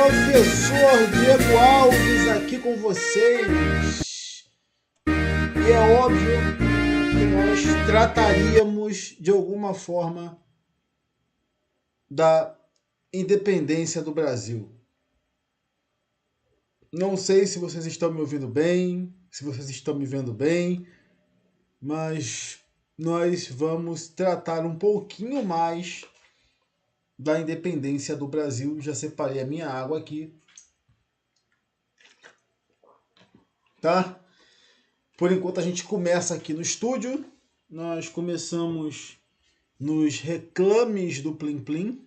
Professor Diego Alves aqui com vocês. E é óbvio que nós trataríamos de alguma forma da independência do Brasil. Não sei se vocês estão me ouvindo bem, se vocês estão me vendo bem, mas nós vamos tratar um pouquinho mais da independência do Brasil. Já separei a minha água aqui, tá? Por enquanto a gente começa aqui no estúdio. Nós começamos nos reclames do Plim Plim.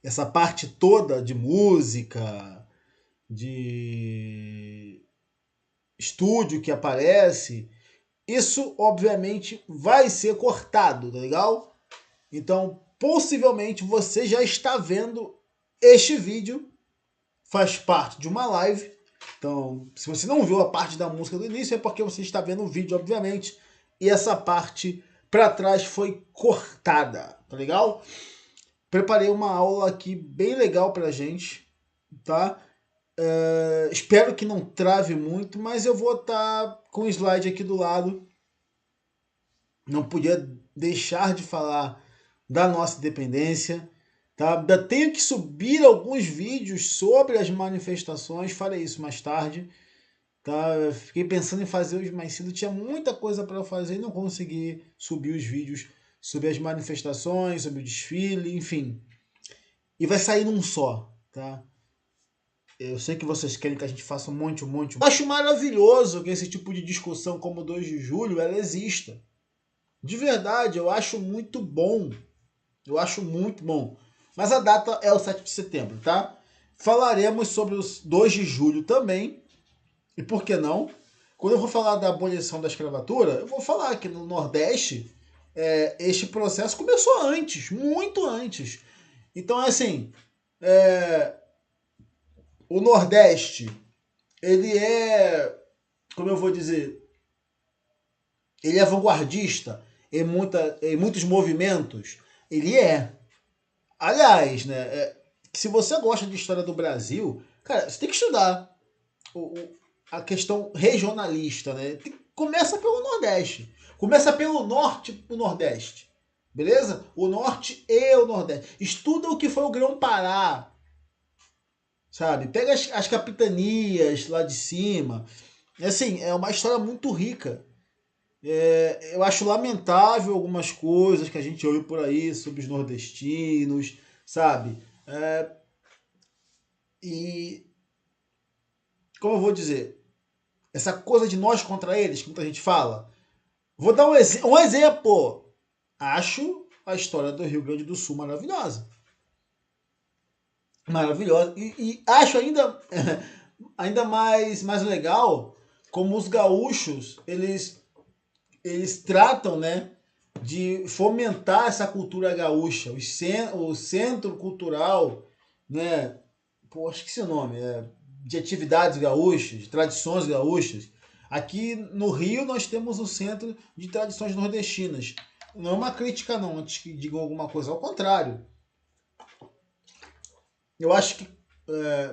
Essa parte toda de música, de estúdio que aparece, isso obviamente vai ser cortado, tá legal? Então, possivelmente você já está vendo este vídeo, faz parte de uma live. Então, se você não viu a parte da música do início, é porque você está vendo o vídeo, obviamente, e essa parte para trás foi cortada, tá legal? Preparei uma aula aqui bem legal pra gente, tá? Espero que não trave muito, mas eu vou estar com o slide aqui do lado. Não podia deixar de falar da nossa independência, tá? Ainda tenho que subir alguns vídeos sobre as manifestações, farei isso mais tarde, tá? Eu fiquei pensando em fazer hoje mais cedo, tinha muita coisa para fazer e não consegui subir os vídeos sobre as manifestações, sobre o desfile, enfim. E vai sair num só, tá? Eu sei que vocês querem que a gente faça um monte. Eu acho maravilhoso que esse tipo de discussão como o 2 de julho, ela exista. De verdade, eu acho muito bom. Eu acho muito bom. Mas a data é o 7 de setembro, tá? Falaremos sobre os 2 de julho também. E por que não? Quando eu vou falar da abolição da escravatura, eu vou falar que no Nordeste, este processo começou antes, muito antes. Então, assim, o Nordeste, ele é, como eu vou dizer, ele é vanguardista em muitos movimentos. Ele é. Aliás, né, se você gosta de história do Brasil, cara, você tem que estudar a questão regionalista, né? Começa pelo Nordeste. Começa pelo Norte e o Nordeste. Beleza? O Norte e o Nordeste. Estuda o que foi o Grão-Pará. Sabe? Pega as capitanias lá de cima. Assim, é uma história muito rica. Eu acho lamentável algumas coisas que a gente ouve por aí sobre os nordestinos, sabe? E, como eu vou dizer, essa coisa de nós contra eles, que muita gente fala. Vou dar um exemplo. Acho a história do Rio Grande do Sul maravilhosa. Maravilhosa. E acho ainda mais legal como os gaúchos, eles tratam, né, de fomentar essa cultura gaúcha, o centro cultural, né, pô, acho que esse é o nome, de atividades gaúchas, de tradições gaúchas. Aqui no Rio nós temos o Centro de Tradições Nordestinas. Não é uma crítica não, antes que digam alguma coisa, ao contrário. Eu acho que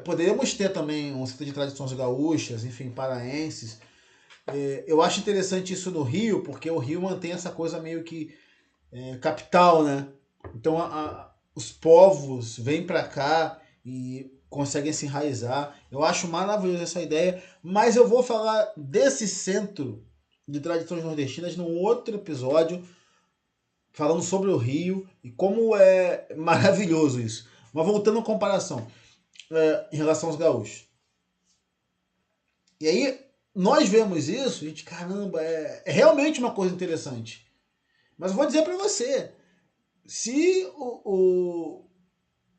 poderíamos ter também um Centro de Tradições Gaúchas, enfim, paraenses. Eu acho interessante isso no Rio, porque o Rio mantém essa coisa meio que capital, né? Então os povos vêm para cá e conseguem se enraizar. Eu acho maravilhosa essa ideia, mas eu vou falar desse centro de tradições nordestinas num outro episódio, falando sobre o Rio e como é maravilhoso isso. Mas voltando à comparação em relação aos gaúchos. E aí nós vemos isso, gente, caramba, é realmente uma coisa interessante. Mas eu vou dizer para você, se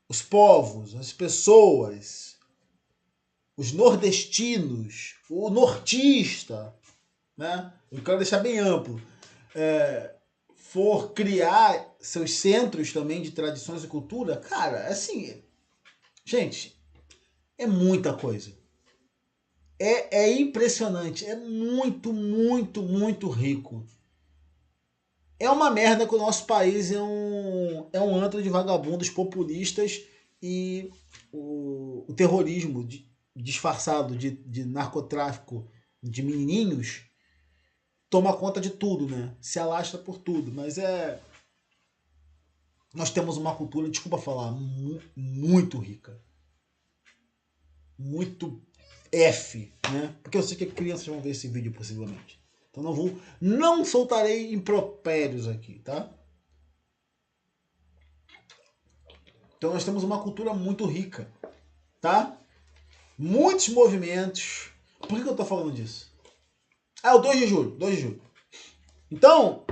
os povos, as pessoas, os nordestinos, o nortista, né? Eu quero deixar bem amplo, for criar seus centros também de tradições e cultura, cara, assim, gente, é muita coisa. É impressionante, é muito rico. É uma merda que o nosso país é um antro de vagabundos populistas e o terrorismo disfarçado de narcotráfico de menininhos toma conta de tudo, né? Se alastra por tudo. Mas nós temos uma cultura, desculpa falar, muito rica. Muito F, né? Porque eu sei que crianças vão ver esse vídeo possivelmente. Então não soltarei impropérios aqui, tá? Então nós temos uma cultura muito rica, tá? Muitos movimentos. Por que eu tô falando disso? Ah, o 2 de julho, 2 de julho. Então,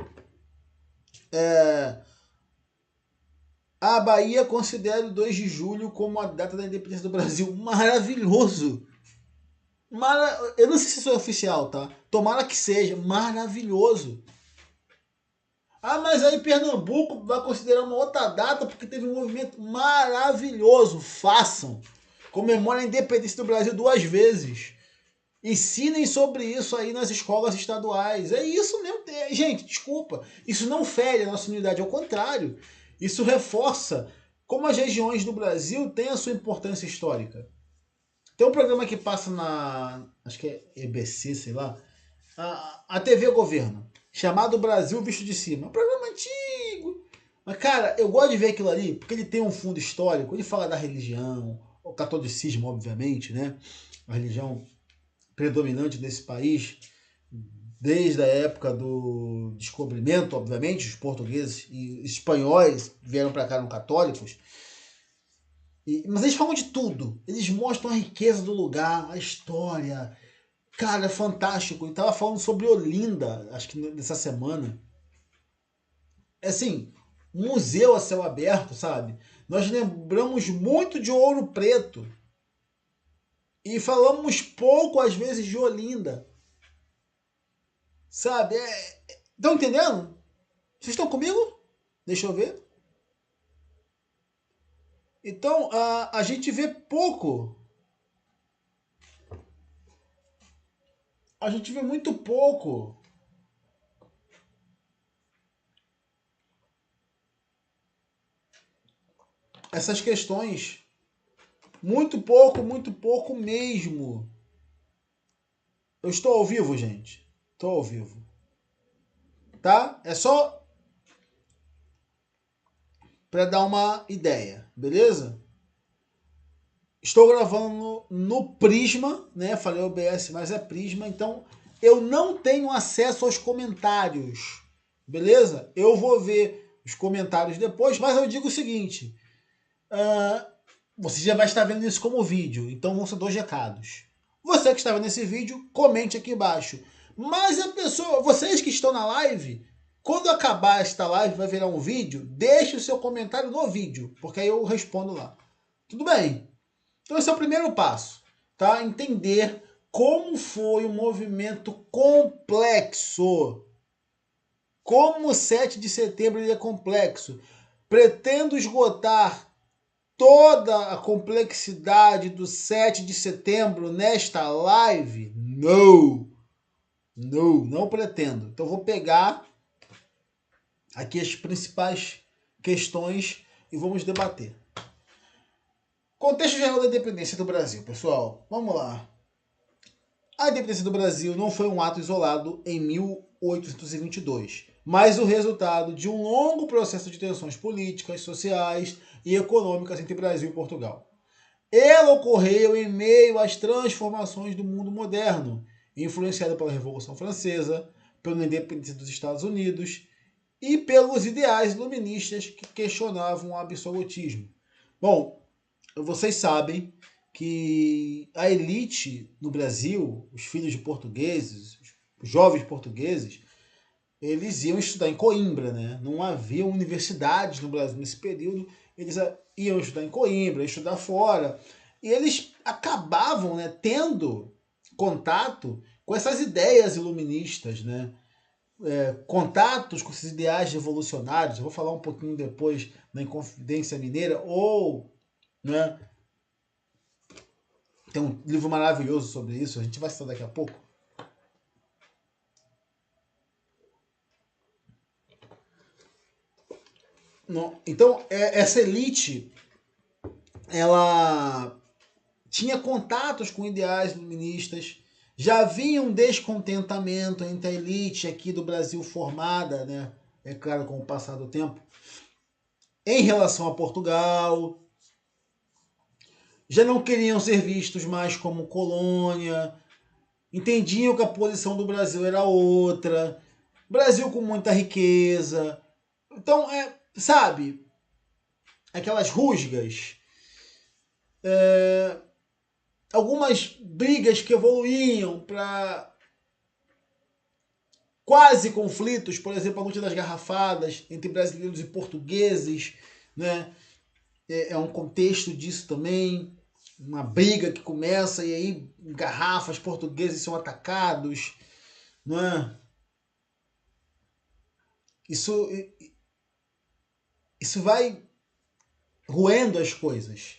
a Bahia considera o 2 de julho como a data da independência do Brasil. Maravilhoso! Eu não sei se isso é oficial, tá? Tomara que seja. Maravilhoso! Ah, mas aí Pernambuco vai considerar uma outra data porque teve um movimento maravilhoso. Façam! Comemorem a independência do Brasil 2 vezes. Ensinem sobre isso aí nas escolas estaduais. É isso mesmo. Gente, desculpa. Isso não fere a nossa unidade. Ao contrário. Isso reforça como as regiões do Brasil têm a sua importância histórica. Tem um programa que passa na... acho que é EBC, sei lá. A TV Governo. Chamado Brasil Visto de Cima. Um programa antigo. Mas, cara, eu gosto de ver aquilo ali porque ele tem um fundo histórico. Ele fala da religião. O catolicismo, obviamente, né? A religião predominante desse país, desde a época do descobrimento, obviamente, os portugueses e espanhóis vieram para cá, eram católicos, mas eles falam de tudo, eles mostram a riqueza do lugar, a história, cara, é fantástico. E tava falando sobre Olinda, acho que nessa semana, é assim, museu a céu aberto, sabe? Nós lembramos muito de Ouro Preto e falamos pouco às vezes de Olinda. Sabe? Estão entendendo? Vocês estão comigo? Deixa eu ver. Então, a gente vê pouco. A gente vê muito pouco essas questões. Muito pouco mesmo. Eu estou ao vivo, gente. Estou ao vivo. Tá? É só para dar uma ideia, beleza? Estou gravando no Prisma, né? Falei OBS, mas é Prisma, então eu não tenho acesso aos comentários, beleza? Eu vou ver os comentários depois, mas eu digo o seguinte: você já vai estar vendo isso como vídeo, então vão ser dois recados. Você que está vendo esse vídeo, comente aqui embaixo. Mas a pessoa, vocês que estão na live, quando acabar esta live, vai virar um vídeo, deixe o seu comentário no vídeo, porque aí eu respondo lá. Tudo bem? Então esse é o primeiro passo, tá? Entender como foi um movimento complexo. Como o 7 de setembro ele é complexo. Pretendo esgotar toda a complexidade do 7 de setembro nesta live? Não pretendo. Então vou pegar aqui as principais questões e vamos debater. Contexto geral da independência do Brasil, pessoal. Vamos lá. A independência do Brasil não foi um ato isolado em 1822, mas o resultado de um longo processo de tensões políticas, sociais e econômicas entre Brasil e Portugal. Ela ocorreu em meio às transformações do mundo moderno, influenciada pela Revolução Francesa, pela independência dos Estados Unidos e pelos ideais iluministas que questionavam o absolutismo. Bom, vocês sabem que a elite no Brasil, os filhos de portugueses, os jovens portugueses, eles iam estudar em Coimbra, né? Não havia universidades no Brasil nesse período, eles iam estudar em Coimbra, estudar fora, e eles acabavam, né, tendo contato com essas ideias iluministas, né? Contatos com esses ideais revolucionários. Eu vou falar um pouquinho depois na Inconfidência Mineira, ou, né, tem um livro maravilhoso sobre isso, a gente vai citar daqui a pouco. Então, essa elite, ela tinha contatos com ideais iluministas, já havia um descontentamento entre a elite aqui do Brasil formada, né? É claro, com o passar do tempo, em relação a Portugal. Já não queriam ser vistos mais como colônia, entendiam que a posição do Brasil era outra, Brasil com muita riqueza. Então, sabe, aquelas rusgas, algumas brigas que evoluíam para quase conflitos, por exemplo, a Noite das Garrafadas entre brasileiros e portugueses, né? É um contexto disso também, uma briga que começa e aí garrafas portugueses são atacados, não é? Isso, isso vai roendo as coisas.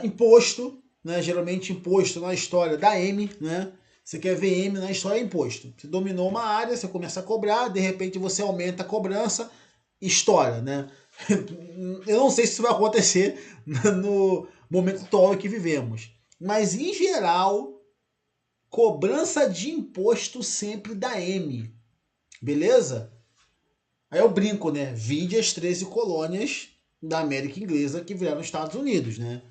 Imposto, né? Geralmente imposto na história da M, né? Você quer ver M na história é imposto. Você dominou uma área, você começa a cobrar, de repente você aumenta a cobrança, estoura, né? Eu não sei se isso vai acontecer no momento atual que vivemos. Mas, em geral, cobrança de imposto sempre dá M. Beleza? Aí eu brinco, né? Vide as 13 colônias da América Inglesa que viraram Estados Unidos, né?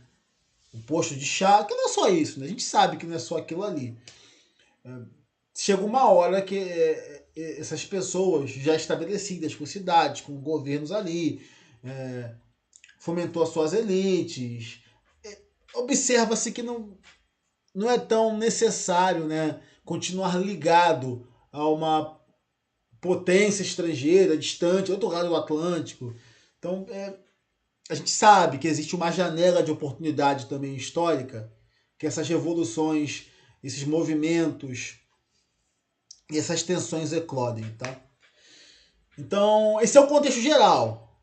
O posto de chá, que não é só isso, né? A gente sabe que não é só aquilo ali. Chega uma hora que essas pessoas já estabelecidas com cidades, com governos ali, fomentou as suas elites. Observa-se que não é tão necessário, né, continuar ligado a uma potência estrangeira, distante, outro lado do Atlântico. Então, a gente sabe que existe uma janela de oportunidade também histórica, que essas revoluções, esses movimentos e essas tensões eclodem, tá? Então, esse é o contexto geral.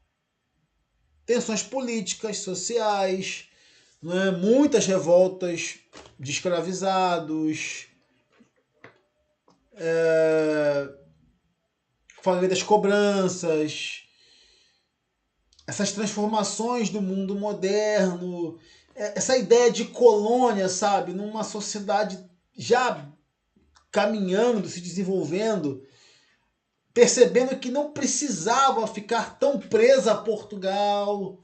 Tensões políticas, sociais, né? Muitas revoltas de escravizados, falei das cobranças, essas transformações do mundo moderno, essa ideia de colônia, sabe, numa sociedade já caminhando, se desenvolvendo, percebendo que não precisava ficar tão presa a Portugal,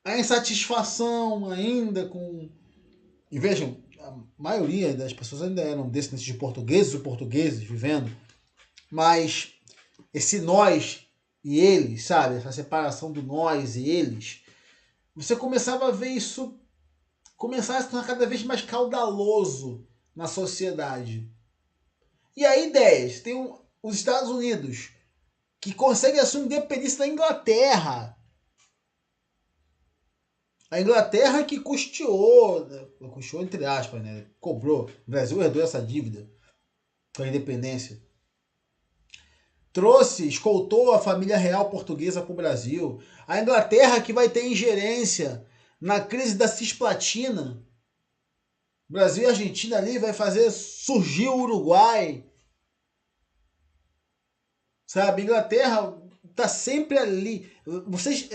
a insatisfação ainda com... E vejam, a maioria das pessoas ainda eram descendentes de portugueses ou portugueses vivendo, mas esse nós e eles, sabe? Essa separação do nós e eles, você começava a ver isso começar a se tornar cada vez mais caudaloso na sociedade. E aí, ideias, tem os Estados Unidos, que consegue a sua independência da Inglaterra. A Inglaterra que custeou entre aspas, né? Cobrou. O Brasil herdou essa dívida com a independência. Escoltou a família real portuguesa para o Brasil. A Inglaterra que vai ter ingerência na crise da Cisplatina. Brasil e Argentina ali vai fazer surgir o Uruguai. Sabe, a Inglaterra tá sempre ali. Vocês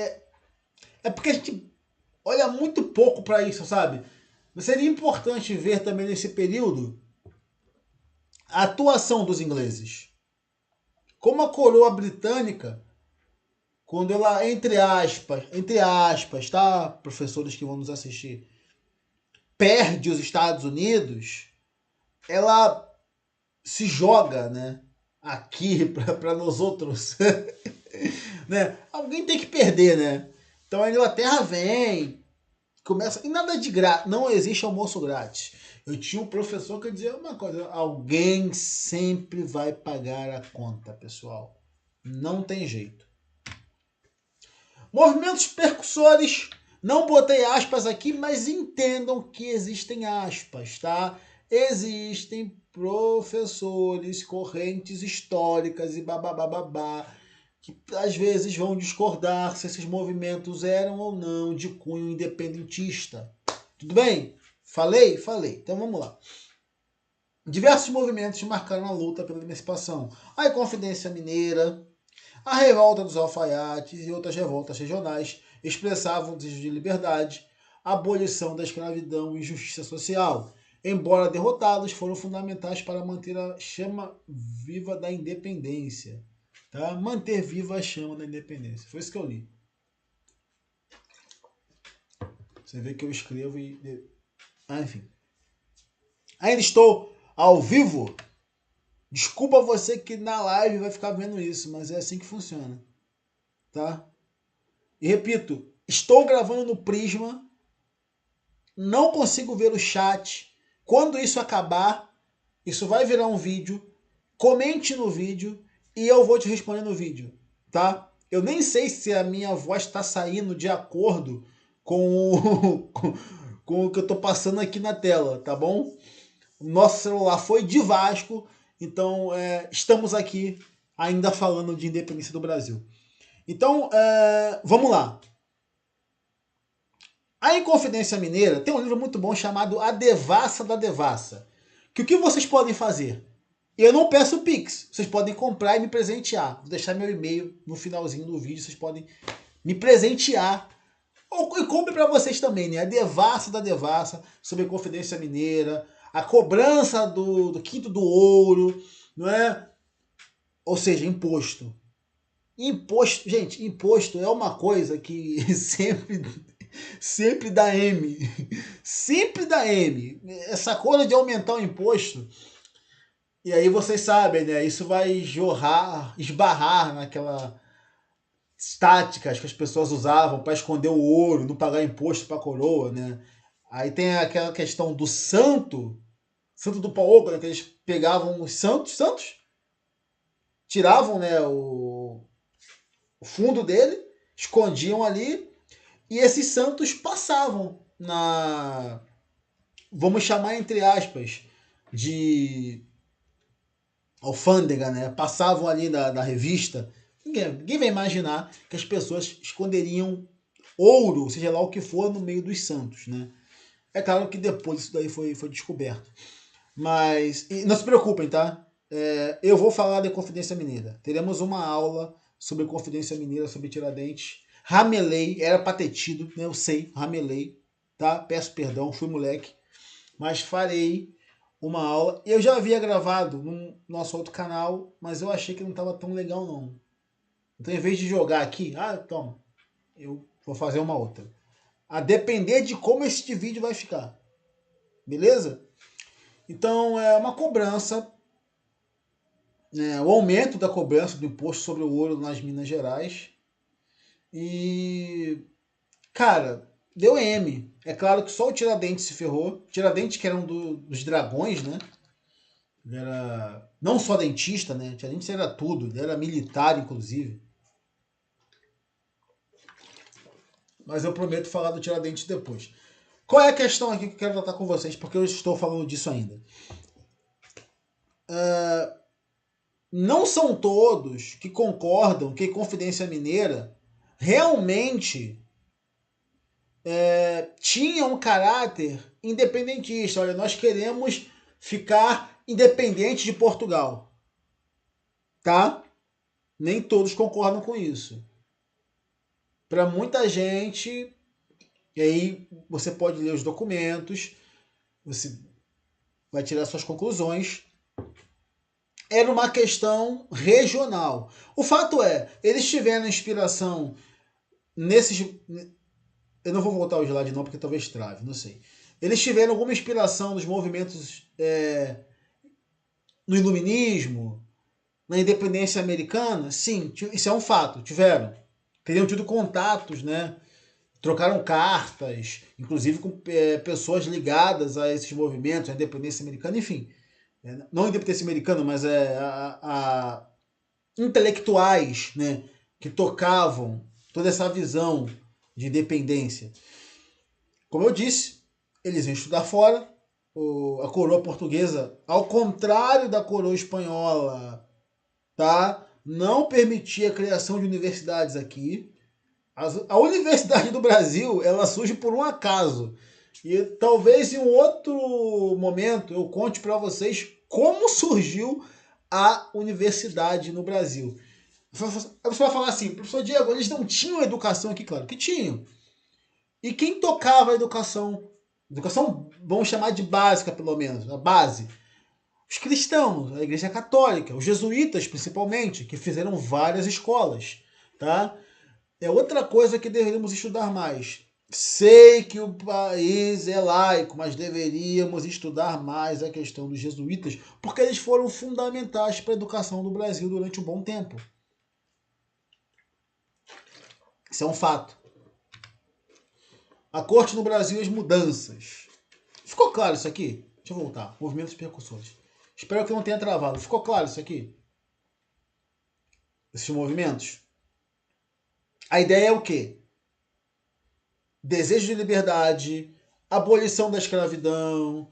é porque a gente olha muito pouco para isso, sabe? Seria importante ver também nesse período a atuação dos ingleses. Como a coroa britânica, quando ela, entre aspas, tá? Professores que vão nos assistir, perde os Estados Unidos, ela se joga, né? Aqui para nós outros. Né? Alguém tem que perder, né? Então a Inglaterra vem, começa. E nada de grátis, não existe almoço grátis. Eu tinha um professor que dizia uma coisa: alguém sempre vai pagar a conta, pessoal. Não tem jeito. Movimentos percussores, não botei aspas aqui, mas entendam que existem aspas, tá? Existem professores, correntes históricas e babá, que às vezes vão discordar se esses movimentos eram ou não de cunho independentista. Tudo bem? Falei? Falei. Então vamos lá. Diversos movimentos marcaram a luta pela emancipação. A Inconfidência Mineira, a Revolta dos Alfaiates e outras revoltas regionais expressavam o desejo de liberdade, abolição da escravidão e justiça social. Embora derrotados, foram fundamentais para manter a chama viva da independência. Tá? Manter viva a chama da independência. Foi isso que eu li. Você vê que eu escrevo e... enfim. Ainda estou ao vivo. Desculpa você que na live vai ficar vendo isso, mas é assim que funciona. Tá? E repito, estou gravando no Prisma. Não consigo ver o chat. Quando isso acabar, isso vai virar um vídeo. Comente no vídeo e eu vou te responder no vídeo, tá? Eu nem sei se a minha voz está saindo de acordo com o que eu tô passando aqui na tela, tá bom? O nosso celular foi de Vasco, então estamos aqui ainda falando de independência do Brasil. Então, vamos lá. A Inconfidência Mineira tem um livro muito bom chamado A Devassa da Devassa. Que o que vocês podem fazer? Eu não peço Pix, vocês podem comprar e me presentear. Vou deixar meu e-mail no finalzinho do vídeo, vocês podem me presentear. E compre para vocês também, né? A Devassa da Devassa, sobre a Confidência Mineira, a cobrança do quinto do ouro, não é? Ou seja, imposto. Imposto, gente, imposto é uma coisa que sempre dá M. Sempre dá M. Essa coisa de aumentar o imposto. E aí vocês sabem, né? Isso vai esbarrar naquela táticas que as pessoas usavam para esconder o ouro, não pagar imposto para a coroa, né? Aí tem aquela questão do santo do pau, né? Que eles pegavam os santos, tiravam, né, o fundo dele, escondiam ali, e esses santos passavam na, vamos chamar entre aspas, de alfândega, né? Passavam ali na revista. Ninguém vai imaginar que as pessoas esconderiam ouro, seja lá o que for, no meio dos santos, né? É claro que depois isso daí foi descoberto. Mas não se preocupem, tá? Eu vou falar da Confidência Mineira. Teremos uma aula sobre Confidência Mineira, sobre Tiradentes. Ramelei, era pra ter tido, né? Eu sei, ramelei, tá? Peço perdão, fui moleque. Mas farei uma aula. Eu já havia gravado no nosso outro canal, mas eu achei que não estava tão legal não. Então, em vez de jogar aqui, toma, eu vou fazer uma outra. A depender de como este vídeo vai ficar. Beleza? Então, é uma cobrança, né, o aumento da cobrança do imposto sobre o ouro nas Minas Gerais. E, cara, deu M. É claro que só o Tiradentes se ferrou. Tiradentes, que era um dos dragões, né? Ele era não só dentista, né? Tiradentes era tudo. Ele era militar, inclusive. Mas eu prometo falar do Tiradentes depois. Qual é a questão aqui que eu quero tratar com vocês? Porque eu estou falando disso ainda. Não são todos que concordam que Confidência Mineira realmente tinha um caráter independentista. Olha, nós queremos ficar independente de Portugal. Tá? Nem todos concordam com isso. Para muita gente, e aí você pode ler os documentos, você vai tirar suas conclusões. Era uma questão regional. O fato é, eles tiveram inspiração nesses... Eu não vou voltar ao slide não, porque talvez trave, não sei. Eles tiveram alguma inspiração nos movimentos no iluminismo, na independência americana? Sim, isso é um fato, tiveram. Teriam tido contatos, né? Trocaram cartas, inclusive com pessoas ligadas a esses movimentos, a independência americana, enfim. Não a independência americana, mas a intelectuais, né, que tocavam toda essa visão de independência. Como eu disse, eles iam estudar fora. A coroa portuguesa, ao contrário da coroa espanhola, tá? Não permitia a criação de universidades aqui. A Universidade do Brasil, ela surge por um acaso. E talvez em um outro momento eu conte para vocês como surgiu a universidade no Brasil. Você vai falar assim, professor Diego, eles não tinham educação aqui, claro que tinham. E quem tocava a educação? Educação, vamos chamar de básica, pelo menos, a base. Os cristãos, a Igreja Católica, os jesuítas, principalmente, que fizeram várias escolas, tá? É outra coisa que deveríamos estudar mais. Sei que o país é laico, mas deveríamos estudar mais a questão dos jesuítas, porque eles foram fundamentais para a educação do Brasil durante um bom tempo. Isso é um fato. A corte no Brasil e as mudanças. Ficou claro isso aqui? Deixa eu voltar. Movimentos percussores. Espero que não tenha travado. Ficou claro isso aqui? Esses movimentos? A ideia é o quê? Desejo de liberdade, abolição da escravidão,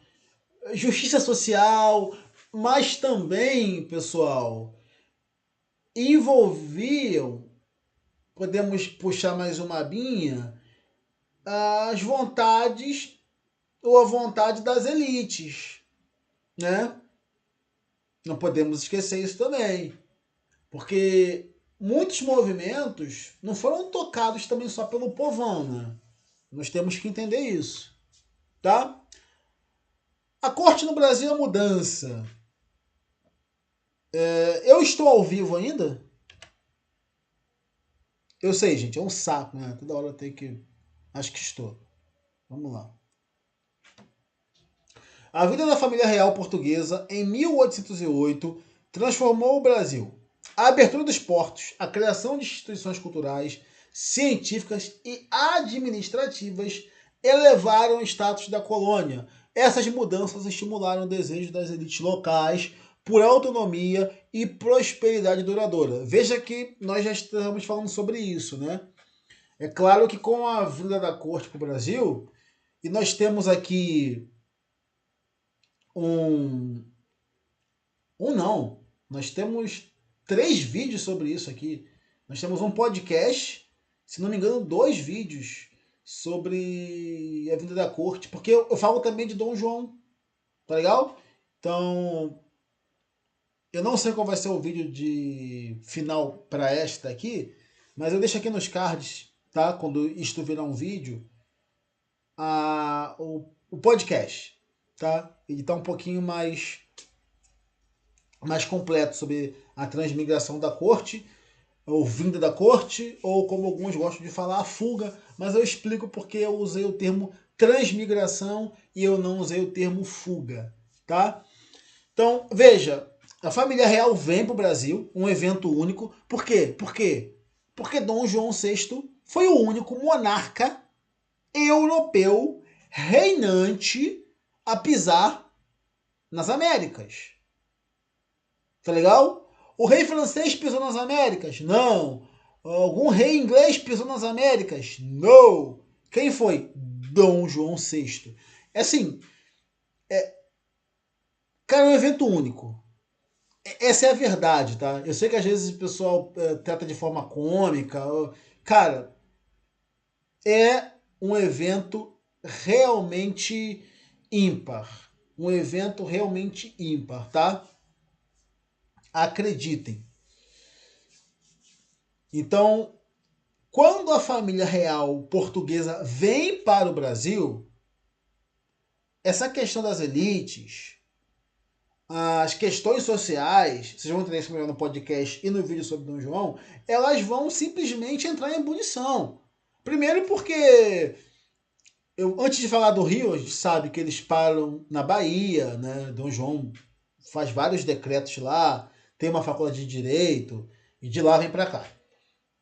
justiça social, mas também, pessoal, envolviam, podemos puxar mais uma abinha, as vontades ou a vontade das elites, né? Não podemos esquecer isso também, porque muitos movimentos não foram tocados também só pelo povão, né? Nós temos que entender isso, tá? A corte no Brasil é mudança. Eu estou ao vivo ainda? Eu sei, gente, é um saco, né? Toda hora tem que... Acho que estou. Vamos lá. A vida da família real portuguesa, em 1808, transformou o Brasil. A abertura dos portos, a criação de instituições culturais, científicas e administrativas elevaram o status da colônia. Essas mudanças estimularam o desejo das elites locais por autonomia e prosperidade duradoura. Veja que nós já estamos falando sobre isso, né? É claro que com a vinda da corte para o Brasil, e nós temos aqui um... não, nós temos 3 vídeos sobre isso aqui. Nós temos um podcast, se não me engano, 2 vídeos sobre a vinda da corte, porque eu falo também de Dom João, tá legal? Então, eu não sei qual vai ser o vídeo de final para esta aqui, mas eu deixo aqui nos cards, tá? Quando isto virar um vídeo, o podcast, tá? Ele tá um pouquinho mais completo sobre a transmigração da corte, ou vinda da corte, ou como alguns gostam de falar, a fuga, mas eu explico porque eu usei o termo transmigração e eu não usei o termo fuga, tá? Então, veja, a família real vem para o Brasil, um evento único. Por quê? Porque Dom João VI foi o único monarca europeu reinante a pisar nas Américas. Tá legal? O rei francês pisou nas Américas? Não. Algum rei inglês pisou nas Américas? Não. Quem foi? Dom João VI. É assim, cara, é um evento único. Essa é a verdade, tá? Eu sei que às vezes o pessoal trata de forma cômica. Cara, é um evento realmente ímpar. Um evento realmente ímpar, tá? Acreditem. Então, quando a família real portuguesa vem para o Brasil, essa questão das elites, as questões sociais, vocês vão entender isso melhor no podcast e no vídeo sobre Dom João, elas vão simplesmente entrar em ebulição. Primeiro porque, antes de falar do Rio, a gente sabe que eles param na Bahia, né? Dom João faz vários decretos lá, tem uma faculdade de Direito, e de lá vem para cá.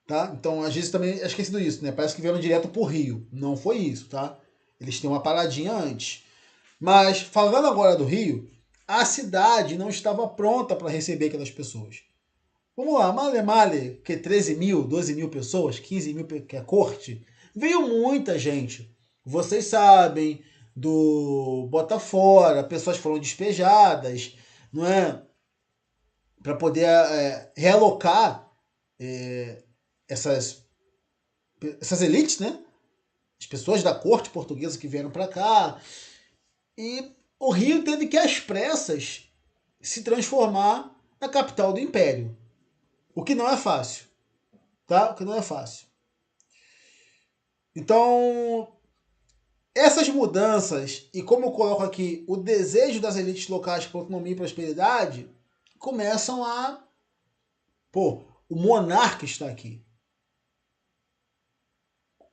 Tá? Então, às vezes também é esquecido isso, né? Parece que vieram direto pro Rio. Não foi isso, tá? Eles têm uma paradinha antes. Mas, falando agora do Rio, a cidade não estava pronta para receber aquelas pessoas. Vamos lá, male, que 13 mil, 12 mil pessoas, 15 mil, que é corte, veio muita gente. Vocês sabem do Botafora, pessoas foram despejadas, não é? Para poder realocar essas elites, né? As pessoas da corte portuguesa que vieram para cá. E o Rio teve que, às pressas, se transformar na capital do império. O que não é fácil, tá? O que não é fácil. Então, essas mudanças, e como eu coloco aqui, o desejo das elites locais por autonomia e prosperidade, começam a... Pô, o monarca está aqui.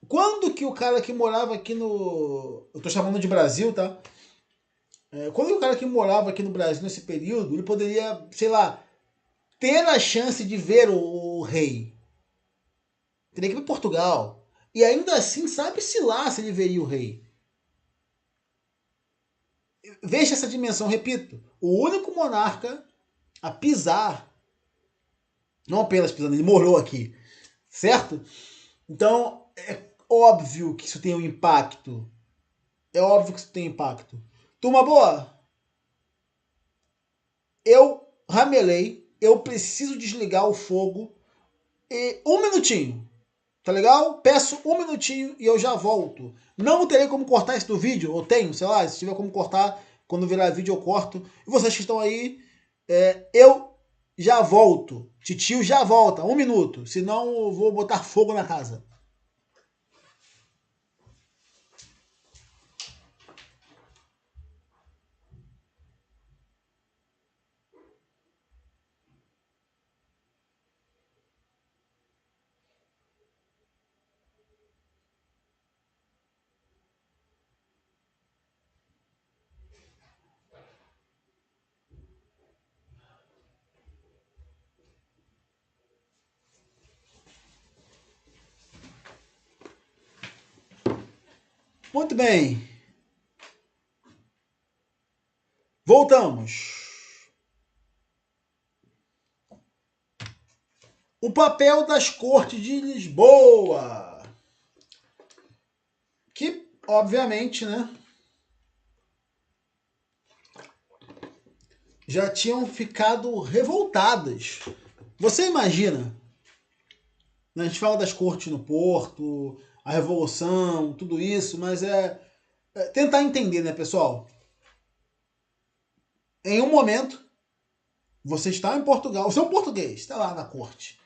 Quando que o cara que morava aqui no... Eu tô chamando de Brasil, tá? Quando o cara que morava aqui no Brasil nesse período, ele poderia, sei lá, ter a chance de ver o rei? Teria que ir para Portugal. E ainda assim, sabe-se lá se ele veria o rei. Veja essa dimensão, repito. O único monarca a pisar, não apenas pisando, ele morou aqui, certo? Então, é óbvio que isso tem um impacto. É óbvio que isso tem impacto. Turma boa, eu ramelei, eu preciso desligar o fogo. E um minutinho, tá legal? Peço um minutinho e eu já volto. Não terei como cortar isso do vídeo, ou tenho, sei lá, se tiver como cortar, quando virar vídeo eu corto. E vocês que estão aí, eu já volto. Titio já volta, um minuto. Senão eu vou botar fogo na casa. Muito bem. Voltamos. O papel das cortes de Lisboa. Que, obviamente, né, já tinham ficado revoltadas. Você imagina, né, a gente fala das cortes no Porto, a Revolução, tudo isso, mas tentar entender, né, pessoal? Em um momento, você está em Portugal, você é um português, está lá na corte.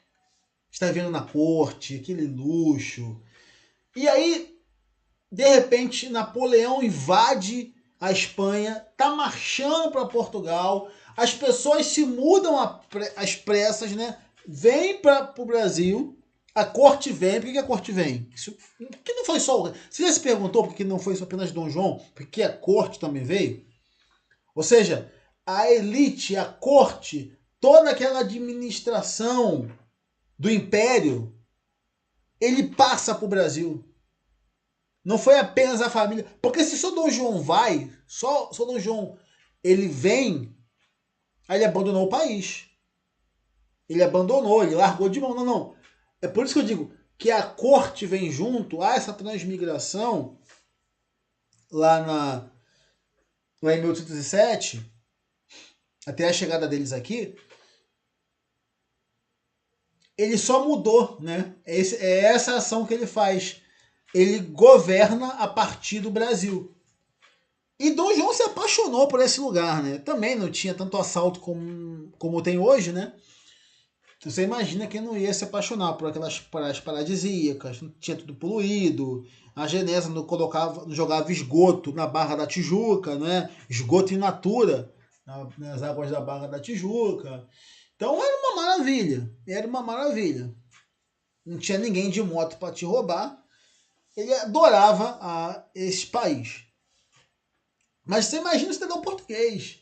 Está vendo na corte, aquele luxo. E aí, de repente, Napoleão invade a Espanha, tá marchando para Portugal, as pessoas se mudam às pressas, né? Vem para o Brasil, a corte vem. Por que a corte vem? Isso, que não foi só. Você já se perguntou por que não foi só apenas Dom João? Porque a corte também veio? Ou seja, a elite, a corte, toda aquela administração do império, ele passa para o Brasil. Não foi apenas a família. Porque se só Dom João vai, só Dom João ele vem, aí ele abandonou o país. Ele abandonou, ele largou de mão. Não, não. É por isso que eu digo que a corte vem junto a essa transmigração lá, lá em 1807, até a chegada deles aqui. Ele só mudou, né? É essa ação que ele faz. Ele governa a partir do Brasil. E Dom João se apaixonou por esse lugar, né? Também não tinha tanto assalto como tem hoje, né? Você imagina quem não ia se apaixonar por aquelas praias paradisíacas, tinha tudo poluído, a Genesa não colocava, não jogava esgoto na Barra da Tijuca, né? Esgoto in natura nas águas da Barra da Tijuca. Então era uma maravilha, era uma maravilha. Não tinha ninguém de moto para te roubar. Ele adorava esse país. Mas você imagina o cidadão português.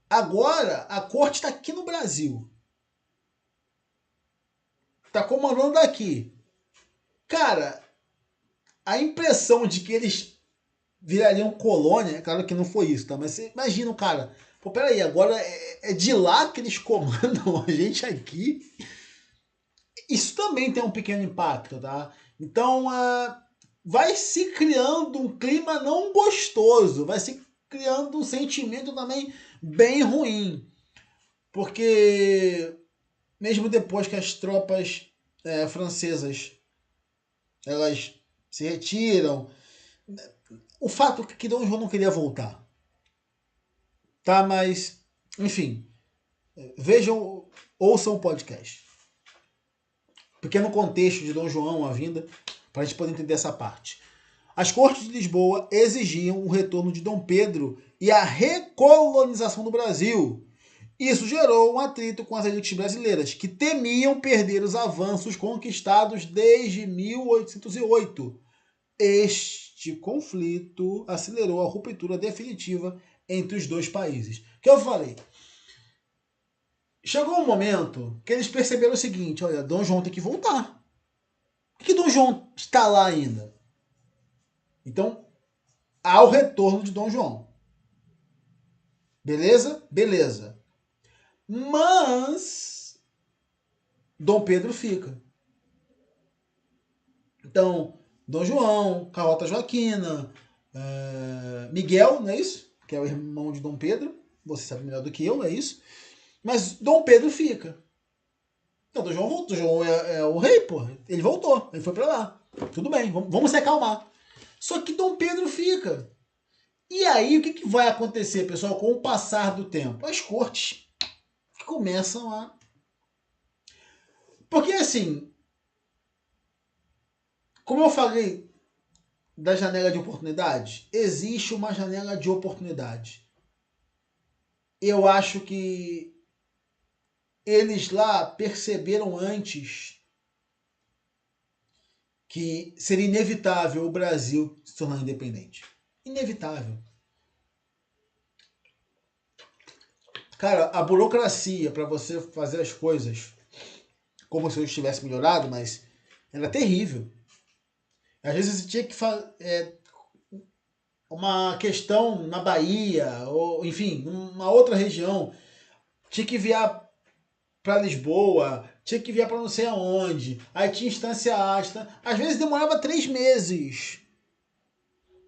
Agora a corte está aqui no Brasil. Está comandando daqui. Cara, a impressão de que eles virariam colônia, é claro que não foi isso, tá? Mas você imagina, cara, pô, peraí, agora é de lá que eles comandam a gente aqui. Isso também tem um pequeno impacto, tá? Então, vai se criando um clima não gostoso, vai se criando um sentimento também bem ruim. Porque mesmo depois que as tropas francesas elas se retiram, o fato é que Dom João não queria voltar, tá? Mas, enfim, vejam ouçam o podcast. Pequeno contexto de Dom João, a vinda, para a gente poder entender essa parte. As cortes de Lisboa exigiam o retorno de Dom Pedro e a recolonização do Brasil. Isso gerou um atrito com as elites brasileiras, que temiam perder os avanços conquistados desde 1808. Este conflito acelerou a ruptura definitiva entre os dois países. Que eu falei? Chegou um momento que eles perceberam o seguinte: olha, Dom João tem que voltar. Por que Dom João está lá ainda? Então, há o retorno de Dom João. Beleza? Beleza. Mas Dom Pedro fica. Então, Dom João, Carlota Joaquina, Miguel, não é isso? Que é o irmão de Dom Pedro. Você sabe melhor do que eu, não é isso? Mas Dom Pedro fica. Então, Dom João voltou. Dom João é o rei, pô. Ele voltou. Ele foi pra lá. Tudo bem, vamos se acalmar. Só que Dom Pedro fica. E aí, o que vai acontecer, pessoal, com o passar do tempo? As cortes começam a... Porque, assim, como eu falei da janela de oportunidade, existe uma janela de oportunidade. Eu acho que eles lá perceberam antes que seria inevitável o Brasil se tornar independente. Inevitável. Cara, a burocracia para você fazer as coisas como se eu estivesse melhorado, mas era terrível. Às vezes você tinha que fazer uma questão na Bahia, ou enfim, uma outra região, tinha que enviar para Lisboa, tinha que enviar para não sei aonde, aí tinha instância asta, às vezes demorava 3 meses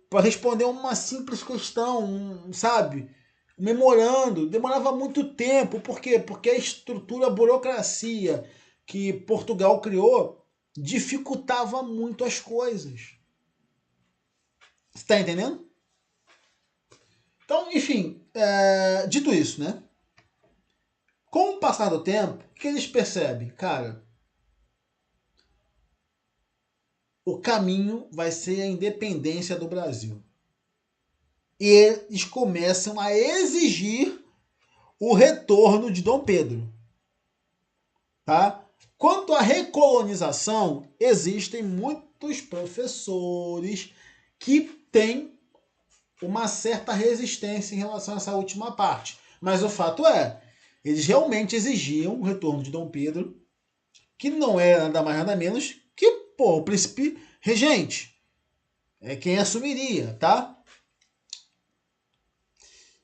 para responder uma simples questão, sabe? Memorando, demorava muito tempo. Por quê? Porque a estrutura, a burocracia que Portugal criou dificultava muito as coisas. Você tá entendendo? Então, enfim, dito isso, né? Com o passar do tempo, o que eles percebem? Cara, o caminho vai ser a independência do Brasil. E eles começam a exigir o retorno de Dom Pedro. Tá? Quanto à recolonização, existem muitos professores que têm uma certa resistência em relação a essa última parte. Mas o fato é, eles realmente exigiam o retorno de Dom Pedro, que não era nada mais nada menos que o príncipe regente. É quem assumiria, tá?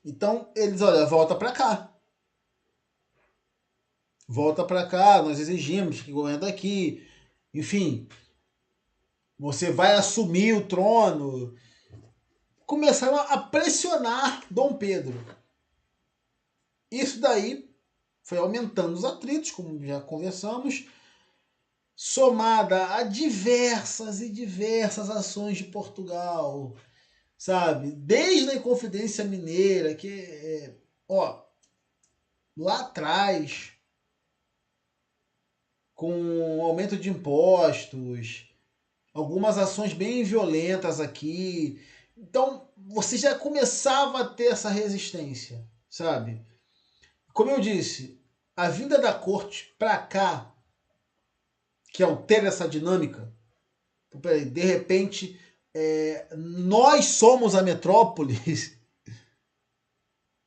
Então, eles, olha, volta para cá. Volta para cá, nós exigimos que governe daqui. Enfim, você vai assumir o trono. Começaram a pressionar Dom Pedro. Isso daí foi aumentando os atritos, como já conversamos, somada a diversas e diversas ações de Portugal, sabe? Desde a Inconfidência Mineira, que, lá atrás, com aumento de impostos, algumas ações bem violentas aqui. Então, você já começava a ter essa resistência, sabe? Como eu disse, a vinda da corte para cá, que altera essa dinâmica, de repente, nós somos a metrópole.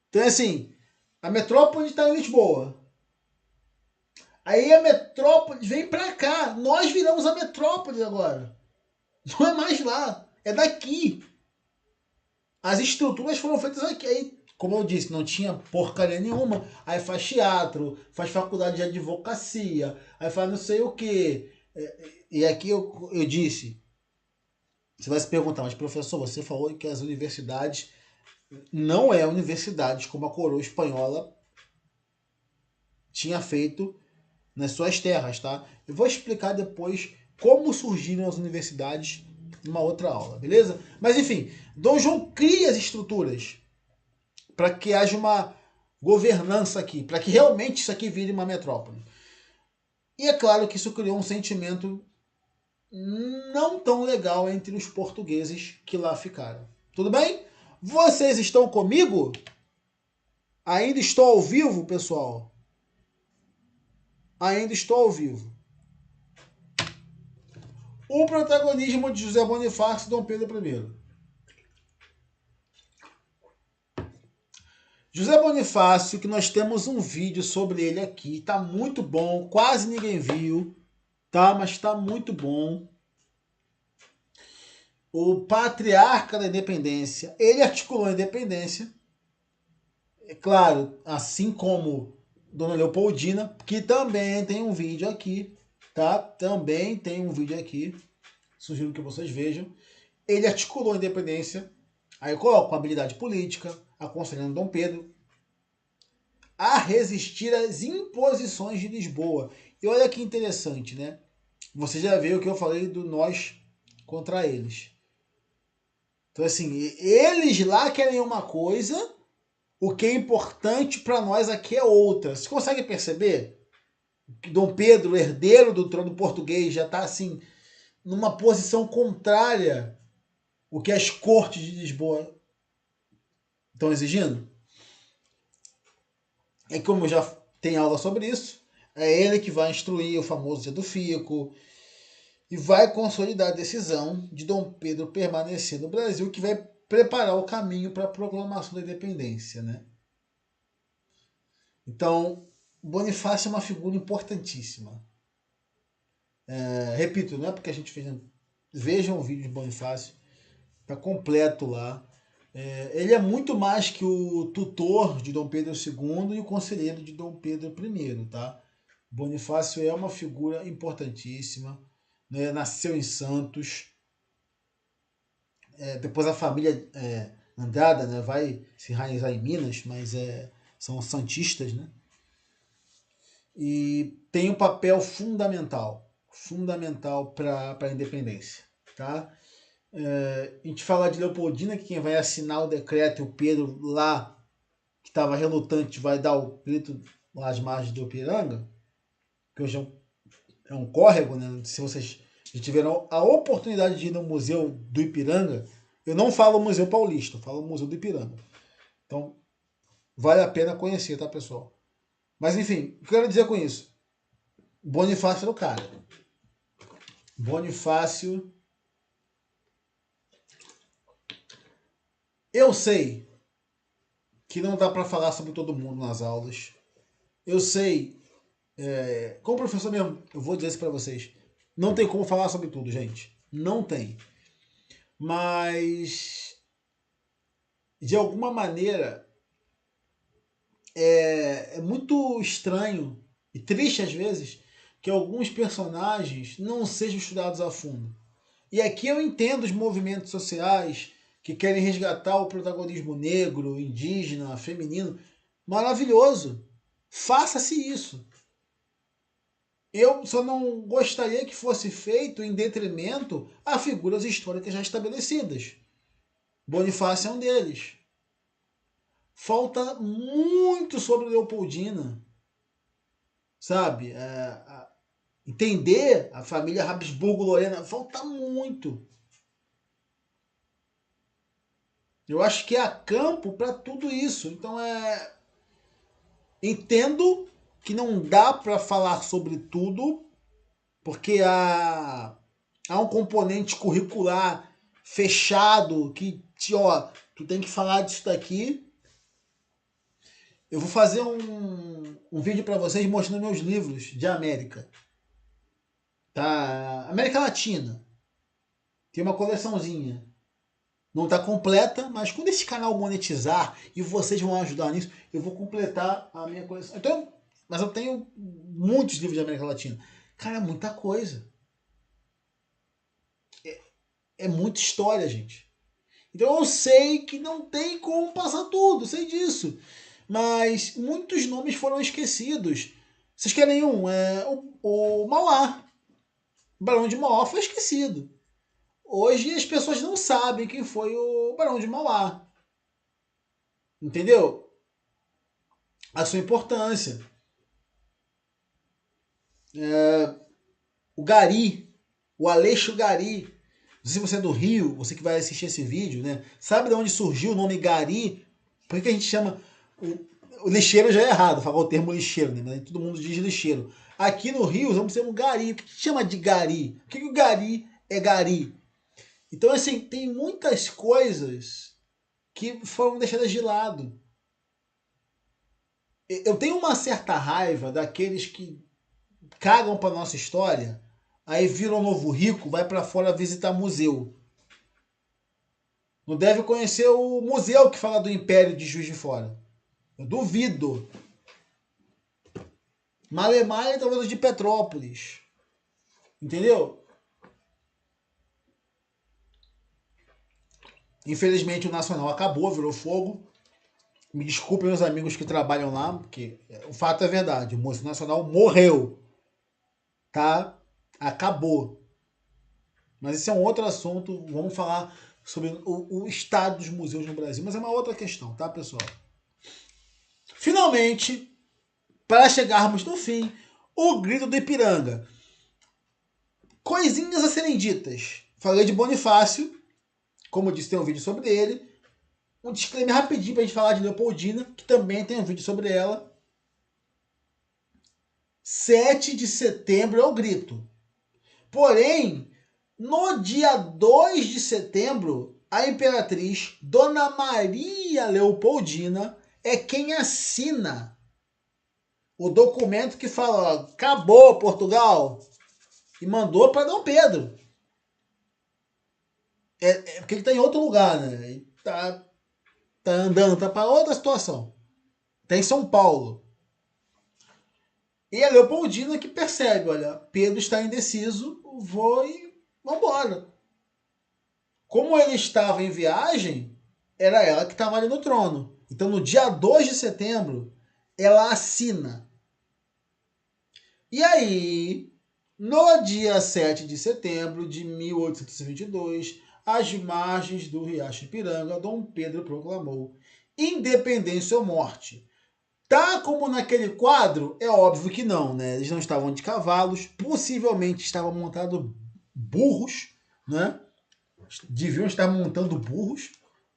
Então, assim, a metrópole está em Lisboa. Aí a metrópole vem para cá. Nós viramos a metrópole agora. Não é mais lá, é daqui. As estruturas foram feitas aqui. Aí, como eu disse, não tinha porcaria nenhuma. Aí faz teatro, faz faculdade de advocacia, aí faz não sei o quê. E aqui eu disse, você vai se perguntar, mas professor, você falou que as universidades não é universidades como a coroa espanhola tinha feito nas suas terras, tá? Eu vou explicar depois como surgiram as universidades numa outra aula, beleza? Mas enfim, Dom João cria as estruturas para que haja uma governança aqui, para que realmente isso aqui vire uma metrópole. E é claro que isso criou um sentimento não tão legal entre os portugueses que lá ficaram. Tudo bem? Vocês estão comigo? Ainda estou ao vivo, pessoal? Ainda estou ao vivo. O protagonismo de José Bonifácio e Dom Pedro I. José Bonifácio, que nós temos um vídeo sobre ele aqui, tá muito bom, quase ninguém viu, tá? Mas tá muito bom. O patriarca da independência, ele articulou a independência, é claro, assim como Dona Leopoldina, que também tem um vídeo aqui, tá? Também tem um vídeo aqui, sugiro que vocês vejam. Ele articulou a independência, aí eu coloco a habilidade política, aconselhando Dom Pedro a resistir às imposições de Lisboa. E olha que interessante, né? Você já viu o que eu falei do nós contra eles. Então, assim, eles lá querem uma coisa, o que é importante para nós aqui é outra. Você consegue perceber que Dom Pedro, herdeiro do trono português, já está assim, numa posição contrária ao que as cortes de Lisboa estão exigindo? E como já tem aula sobre isso, é ele que vai instruir o famoso Dia do Fico e vai consolidar a decisão de Dom Pedro permanecer no Brasil, que vai preparar o caminho para a proclamação da independência, né? Então, Bonifácio é uma figura importantíssima. Repito, não é porque a gente fez. Vejam o vídeo de Bonifácio, está completo lá. Ele é muito mais que o tutor de Dom Pedro II e o conselheiro de Dom Pedro I, tá? Bonifácio é uma figura importantíssima, né? Nasceu em Santos. Depois a família Andrada, né, vai se enraizar em Minas, mas são santistas, né? E tem um papel fundamental para a independência, tá? A gente fala de Leopoldina, que quem vai assinar o decreto, o Pedro lá, que estava relutante, vai dar o grito lá às margens do Ipiranga, que hoje é um córrego, né? Se vocês já tiveram a oportunidade de ir no Museu do Ipiranga, eu não falo Museu Paulista, eu falo Museu do Ipiranga. Então, vale a pena conhecer, tá, pessoal? Mas, enfim, o que eu quero dizer com isso? Bonifácio era o cara. Bonifácio. Eu sei que não dá para falar sobre todo mundo nas aulas. Eu sei, como professor mesmo, eu vou dizer isso para vocês. Não tem como falar sobre tudo, gente. Não tem. Mas, de alguma maneira, é muito estranho e triste às vezes que alguns personagens não sejam estudados a fundo. E aqui eu entendo os movimentos sociais que querem resgatar o protagonismo negro, indígena, feminino. Maravilhoso. Faça-se isso. Eu só não gostaria que fosse feito em detrimento a figuras históricas já estabelecidas. Bonifácio é um deles. Falta muito sobre Leopoldina, sabe? Entender a família Habsburgo-Lorena, falta muito. Eu acho que há campo para tudo isso. Então entendo que não dá para falar sobre tudo, porque há um componente curricular fechado que tu tem que falar disso daqui. Eu vou fazer um vídeo para vocês mostrando meus livros de América, tá? América Latina. Tem uma coleçãozinha. Não está completa, mas quando esse canal monetizar e vocês vão ajudar nisso, eu vou completar a minha coleção. Então, mas eu tenho muitos livros de América Latina. Cara, é muita coisa. É muita história, gente. Então eu sei que não tem como passar tudo, sei disso. Mas muitos nomes foram esquecidos. Vocês querem um? O Mauá. O Barão de Mauá foi esquecido. Hoje as pessoas não sabem quem foi o Barão de Mauá. Entendeu? a sua importância. O Gari, o Aleixo Gari, não sei se você é do Rio, você que vai assistir esse vídeo, né? Sabe de onde surgiu o nome Gari? Por que a gente chama... O lixeiro já é errado, falar o termo lixeiro, né? Mas todo mundo diz lixeiro. Aqui no Rio, vamos ser um Gari. O que chama de Gari? Por que o Gari é Gari? Então, assim, tem muitas coisas que foram deixadas de lado. Eu tenho uma certa raiva daqueles que cagam para nossa história, aí viram um novo rico, vai para fora visitar museu. Não deve conhecer o museu que fala do Império de Juiz de Fora. Eu duvido. Malemar talvez o de Petrópolis. Entendeu? Infelizmente o Nacional acabou, virou fogo. Me desculpem os amigos que trabalham lá, porque o fato é verdade. O Museu Nacional morreu. Tá? Acabou. Mas esse é um outro assunto. Vamos falar sobre o estado dos museus no Brasil. Mas é uma outra questão, tá, pessoal? Finalmente, para chegarmos no fim, o grito do Ipiranga. Coisinhas a serem ditas. Falei de Bonifácio, como eu disse, tem um vídeo sobre ele. Um disclaimer rapidinho para a gente falar de Leopoldina, que também tem um vídeo sobre ela. 7 de setembro é o grito. Porém, no dia 2 de setembro, a imperatriz Dona Maria Leopoldina é quem assina o documento que fala: ó, acabou Portugal, e mandou para Dom Pedro. Porque ele está em outro lugar, né? Ele tá andando, tá para outra situação. Tá em São Paulo. E a Leopoldina que percebe, olha, Pedro está indeciso, vou e vambora. Como ele estava em viagem, era ela que estava ali no trono. Então, no dia 2 de setembro, ela assina. E aí, no dia 7 de setembro de 1822, às margens do Riacho Ipiranga, Dom Pedro proclamou independência ou morte. Tá como naquele quadro? É óbvio que não, né? Eles não estavam de cavalos, possivelmente estavam montados burros, né? Deviam estar montando burros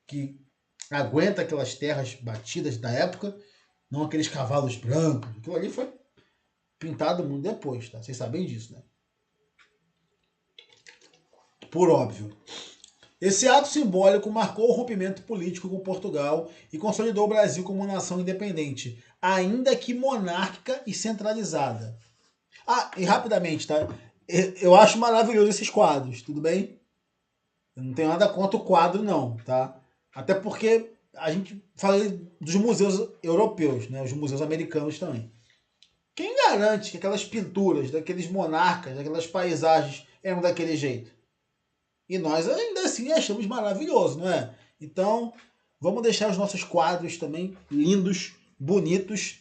que aguenta aquelas terras batidas da época, não aqueles cavalos brancos. Aquilo ali foi pintado muito depois, tá? Vocês sabem disso, né? Por óbvio. Esse ato simbólico marcou o rompimento político com Portugal e consolidou o Brasil como nação independente, ainda que monárquica e centralizada. Ah, e rapidamente, tá? Eu acho maravilhoso esses quadros, tudo bem? Eu não tenho nada contra o quadro, não, tá? Até porque a gente fala dos museus europeus, né? Os museus americanos também. Quem garante que aquelas pinturas daqueles monarcas, daquelas paisagens eram daquele jeito? E nós ainda assim achamos maravilhoso, não é? Então, vamos deixar os nossos quadros também lindos, bonitos.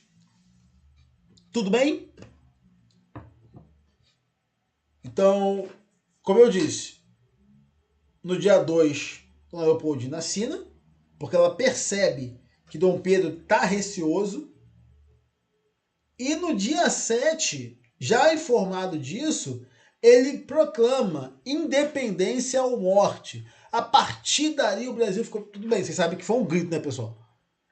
Tudo bem? Então, como eu disse, no dia 2, Dona Leopoldina assina, porque ela percebe que Dom Pedro está receoso. E no dia 7, já informado disso, ele proclama independência ou morte. A partir dali o Brasil ficou tudo bem. Vocês sabem que foi um grito, né, pessoal?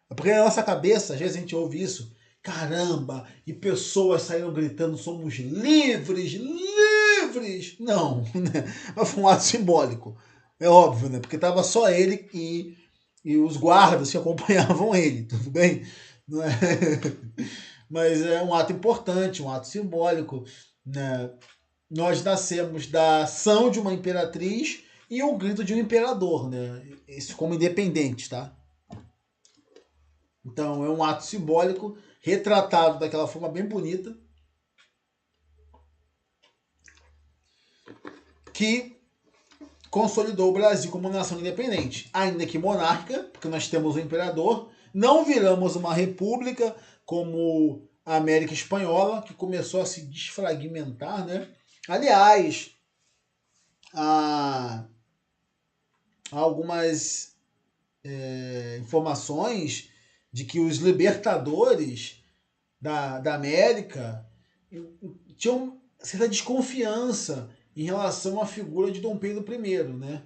É porque na nossa cabeça, às vezes a gente ouve isso. Caramba, e pessoas saíram gritando, somos livres, livres. Não, né? Mas foi um ato simbólico. É óbvio, né? Porque tava só ele e os guardas que acompanhavam ele, tudo bem? Não é? Mas é um ato importante, um ato simbólico, né? Nós nascemos da ação de uma imperatriz e o grito de um imperador, né? Isso como independente, tá? Então é um ato simbólico, retratado daquela forma bem bonita, que consolidou o Brasil como nação independente, ainda que monárquica, porque nós temos o imperador, não viramos uma república como a América Espanhola, que começou a se desfragmentar, né? Aliás, há algumas informações de que os libertadores da América tinham certa desconfiança em relação à figura de Dom Pedro I, né?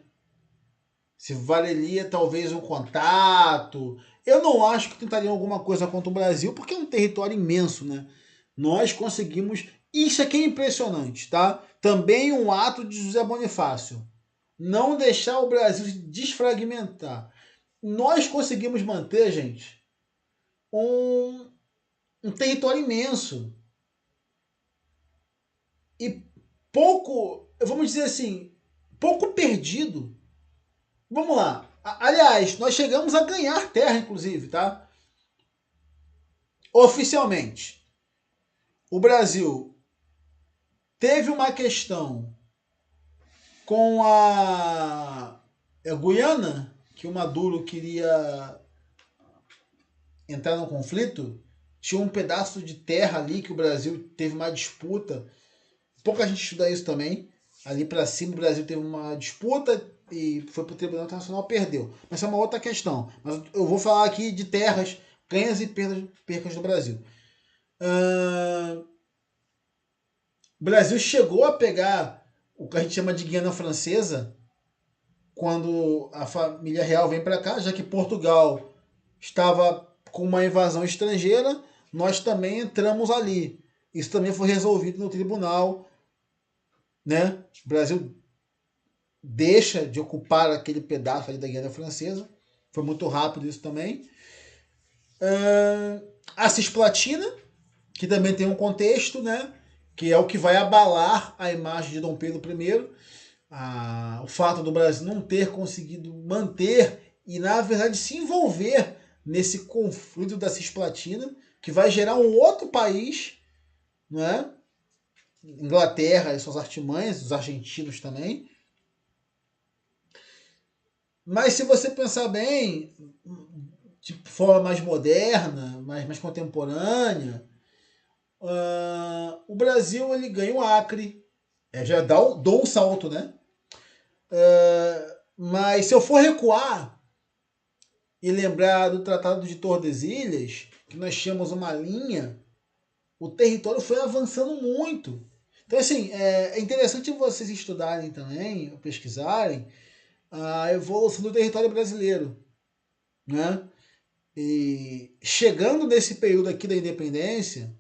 Se valeria talvez um contato. Eu não acho que tentariam alguma coisa contra o Brasil, porque é um território imenso, né? Nós conseguimos. Isso aqui é impressionante, tá? Também um ato de José Bonifácio. Não deixar o Brasil se desfragmentar. Nós conseguimos manter, gente, um território imenso. E pouco, vamos dizer assim, pouco perdido. Vamos lá. Aliás, nós chegamos a ganhar terra, inclusive, tá? Oficialmente. O Brasil teve uma questão com a Guiana, que o Maduro queria entrar no conflito. Tinha um pedaço de terra ali que o Brasil teve uma disputa. Pouca gente estuda isso também. Ali para cima o Brasil teve uma disputa e foi para o Tribunal Internacional, perdeu. Mas é uma outra questão. Mas eu vou falar aqui de terras, ganhas e percas do Brasil. O Brasil chegou a pegar o que a gente chama de Guiana Francesa quando a família real vem para cá, já que Portugal estava com uma invasão estrangeira, nós também entramos ali. Isso também foi resolvido no tribunal, né? O Brasil deixa de ocupar aquele pedaço ali da Guiana Francesa. Foi muito rápido isso também. A Cisplatina, que também tem um contexto, né? Que é o que vai abalar a imagem de Dom Pedro I. O fato do Brasil não ter conseguido manter e, na verdade, se envolver nesse conflito da Cisplatina, que vai gerar um outro país, não é? Inglaterra e suas artimanhas, os argentinos também. Mas se você pensar bem, de forma mais moderna, mais contemporânea, o Brasil ele ganha o Acre, já dou um salto, né? Mas se eu for recuar e lembrar do Tratado de Tordesilhas, que nós tínhamos uma linha, o território foi avançando muito. Então, assim, é interessante vocês estudarem também, pesquisarem, a evolução do território brasileiro, né? E chegando nesse período aqui da independência,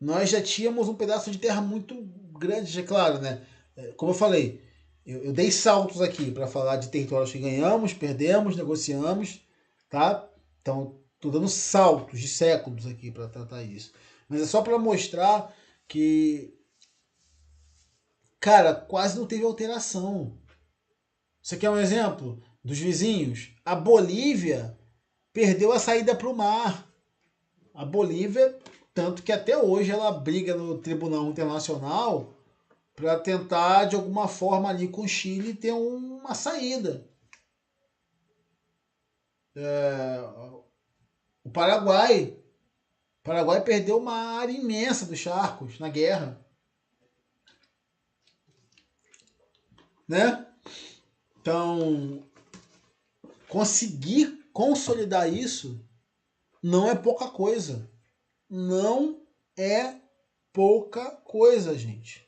nós já tínhamos um pedaço de terra muito grande, é claro, né? Como eu falei, eu dei saltos aqui para falar de territórios que ganhamos, perdemos, negociamos, tá? Então, estou dando saltos de séculos aqui para tratar isso. Mas é só para mostrar que, cara, quase não teve alteração. Você quer um exemplo dos vizinhos? A Bolívia perdeu a saída para o mar. A Bolívia, tanto que até hoje ela briga no Tribunal Internacional para tentar, de alguma forma, ali com o Chile ter uma saída. O Paraguai. O Paraguai perdeu uma área imensa dos charcos na guerra. Né? Então, conseguir consolidar isso não é pouca coisa. Não é pouca coisa, gente.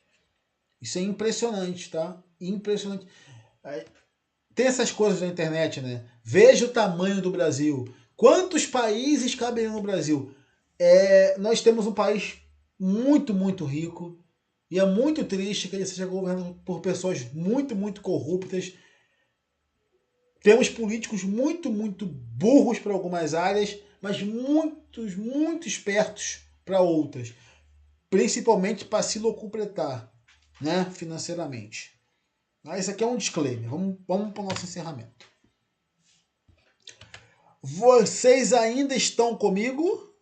Isso é impressionante, tá? Impressionante. Tem essas coisas na internet, né? Veja o tamanho do Brasil. Quantos países cabem no Brasil? Nós temos um país muito, muito rico. E é muito triste que ele seja governado por pessoas muito, muito corruptas. Temos políticos muito, muito burros para algumas áreas, mas muitos, muito espertos para outras. Principalmente para se locupletar, né, financeiramente. Esse aqui é um disclaimer. Vamos para o nosso encerramento. Vocês ainda estão comigo?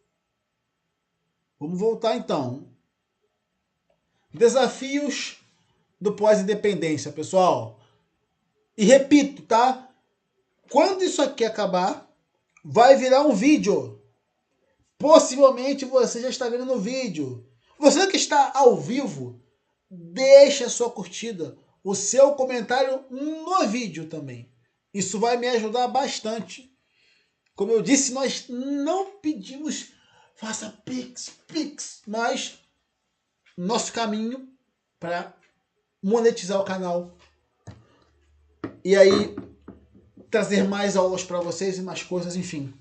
Vamos voltar então. Desafios do pós-independência, pessoal. E repito, tá? Quando isso aqui acabar, vai virar um vídeo. Possivelmente você já está vendo no vídeo. Você que está ao vivo, deixe a sua curtida, o seu comentário no vídeo também. Isso vai me ajudar bastante Como eu disse, nós não pedimos faça Pix, mas nosso caminho para monetizar o canal e aí trazer mais aulas para vocês e mais coisas, enfim.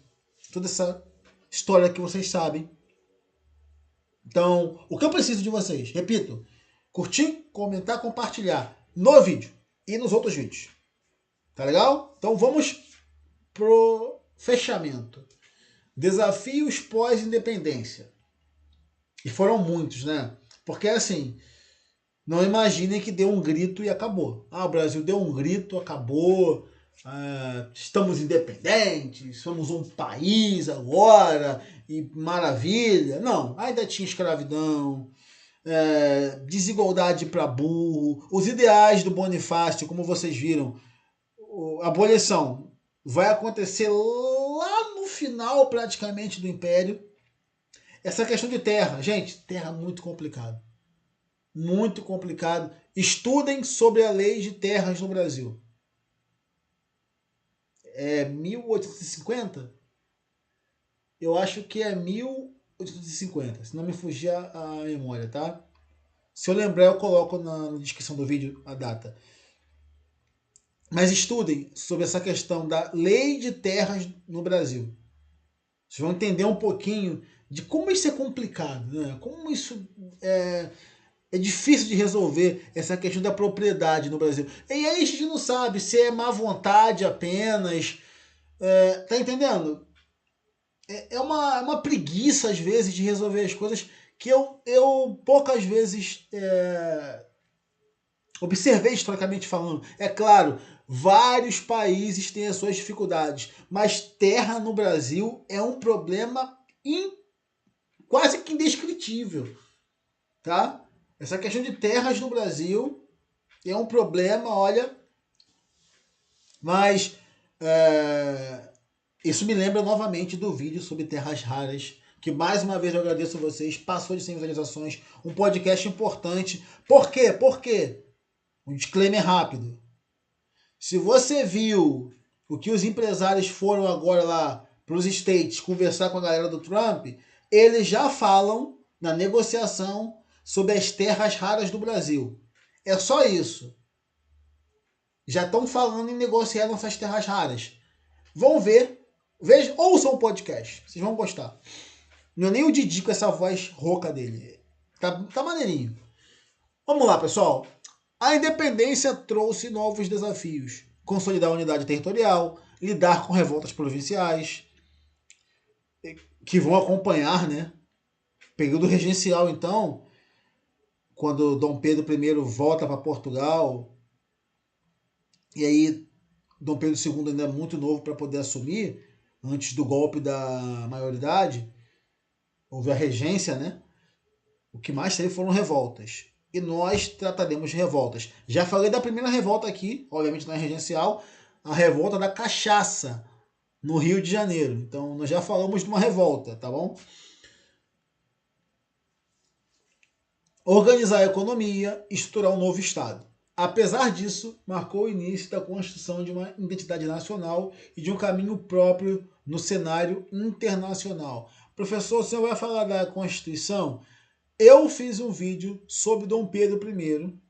Toda essa história que vocês sabem. Então, o que eu preciso de vocês, repito, curtir, comentar, compartilhar no vídeo e nos outros vídeos. Tá legal? Então vamos pro fechamento. Desafios pós-independência. E foram muitos, né? Porque assim, não imaginem que deu um grito e acabou. Ah, o Brasil deu um grito, acabou. Estamos independentes, somos um país agora e maravilha. Não, ainda tinha escravidão, desigualdade para burro, os ideais do Bonifácio, como vocês viram, a abolição vai acontecer lá no final praticamente do Império. Essa questão de terra, gente, terra muito complicado. Muito complicado. Estudem sobre a lei de terras no Brasil. É 1850? Eu acho que é 1850, se não me fugir a memória, tá? Se eu lembrar, eu coloco na descrição do vídeo a data. Mas estudem sobre essa questão da lei de terras no Brasil. Vocês vão entender um pouquinho de como isso é complicado, né? Como isso é difícil de resolver, essa questão da propriedade no Brasil. E aí a gente não sabe se é má vontade apenas. Tá entendendo? É uma preguiça, às vezes, de resolver as coisas que eu poucas vezes observei historicamente falando. É claro, vários países têm as suas dificuldades, mas terra no Brasil é um problema quase que indescritível, tá? Essa questão de terras no Brasil é um problema, olha, mas isso me lembra novamente do vídeo sobre terras raras, que mais uma vez eu agradeço a vocês, passou de 100 visualizações, um podcast importante. Por quê? Por quê? Um disclaimer rápido. Se você viu o que os empresários foram agora lá para os States conversar com a galera do Trump, eles já falam na negociação sobre as terras raras do Brasil. É só isso. Já estão falando em negociar nossas terras raras. Vão ver. Vejam, ouçam o podcast. Vocês vão gostar. Não é nem o Didi com essa voz rouca dele. Tá maneirinho. Vamos lá, pessoal. A independência trouxe novos desafios. Consolidar a unidade territorial, lidar com revoltas provinciais, que vão acompanhar, né? Período regencial, então, quando Dom Pedro I volta para Portugal, e aí Dom Pedro II ainda é muito novo para poder assumir, antes do golpe da maioridade, houve a regência, né? O que mais teve foram revoltas. E nós trataremos de revoltas. Já falei da primeira revolta aqui, obviamente não é regencial, a revolta da cachaça, no Rio de Janeiro. Então, nós já falamos de uma revolta, tá bom? Organizar a economia, estruturar um novo Estado. Apesar disso, marcou o início da construção de uma identidade nacional e de um caminho próprio no cenário internacional. Professor, o senhor vai falar da Constituição? Eu fiz um vídeo sobre Dom Pedro I,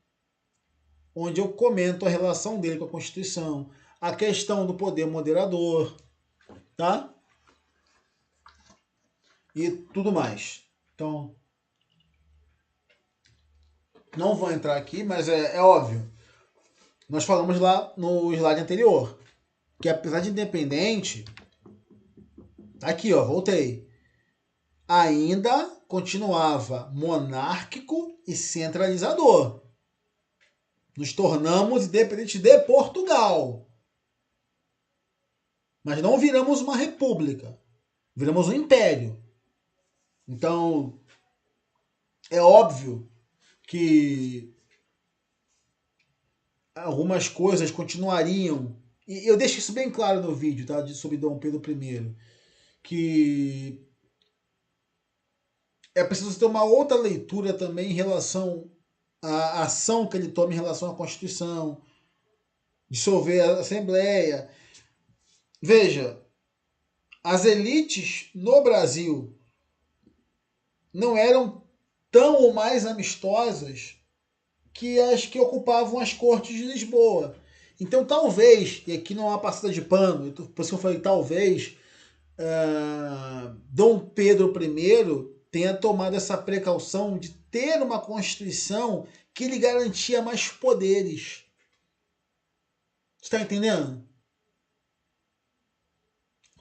onde eu comento a relação dele com a Constituição, a questão do poder moderador, tá? E tudo mais. Então, não vou entrar aqui, mas é óbvio. Nós falamos lá no slide anterior que apesar de independente, aqui ó, voltei, ainda continuava monárquico e centralizador. Nos tornamos independentes de Portugal. Mas não viramos uma república. Viramos um império. Então, é óbvio que algumas coisas continuariam. E eu deixo isso bem claro no vídeo, tá? Sobre Dom Pedro I. Que é preciso ter uma outra leitura também em relação à ação que ele toma em relação à as elites no Brasil não eram tão ou mais amistosas que as que ocupavam as cortes de Lisboa. Então, talvez, e aqui não há passada de pano, por isso que eu falei talvez, Dom Pedro I tenha tomado essa precaução de ter uma Constituição que lhe garantia mais poderes. Está entendendo?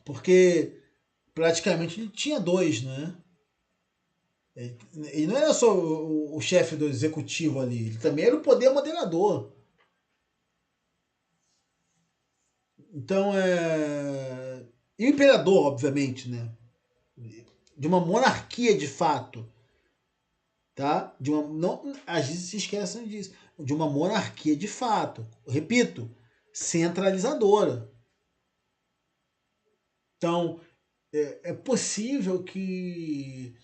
Porque praticamente ele tinha dois, né? Ele não era só o chefe do executivo ali, ele também era o poder moderador. Então é. E o imperador, obviamente, né? De uma monarquia de fato, tá? De uma, não, às vezes se esquecem disso. De uma monarquia de fato. Repito, centralizadora. Então, é possível que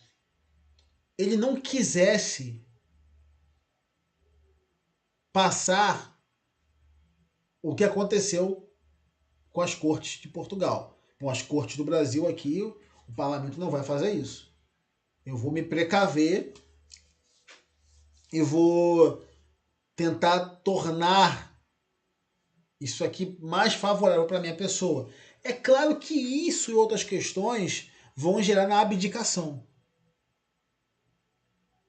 ele não quisesse passar o que aconteceu com as cortes de Portugal. Com as cortes do Brasil aqui, o parlamento não vai fazer isso. Eu vou me precaver e vou tentar tornar isso aqui mais favorável para a minha pessoa. É claro que isso e outras questões vão gerar na abdicação.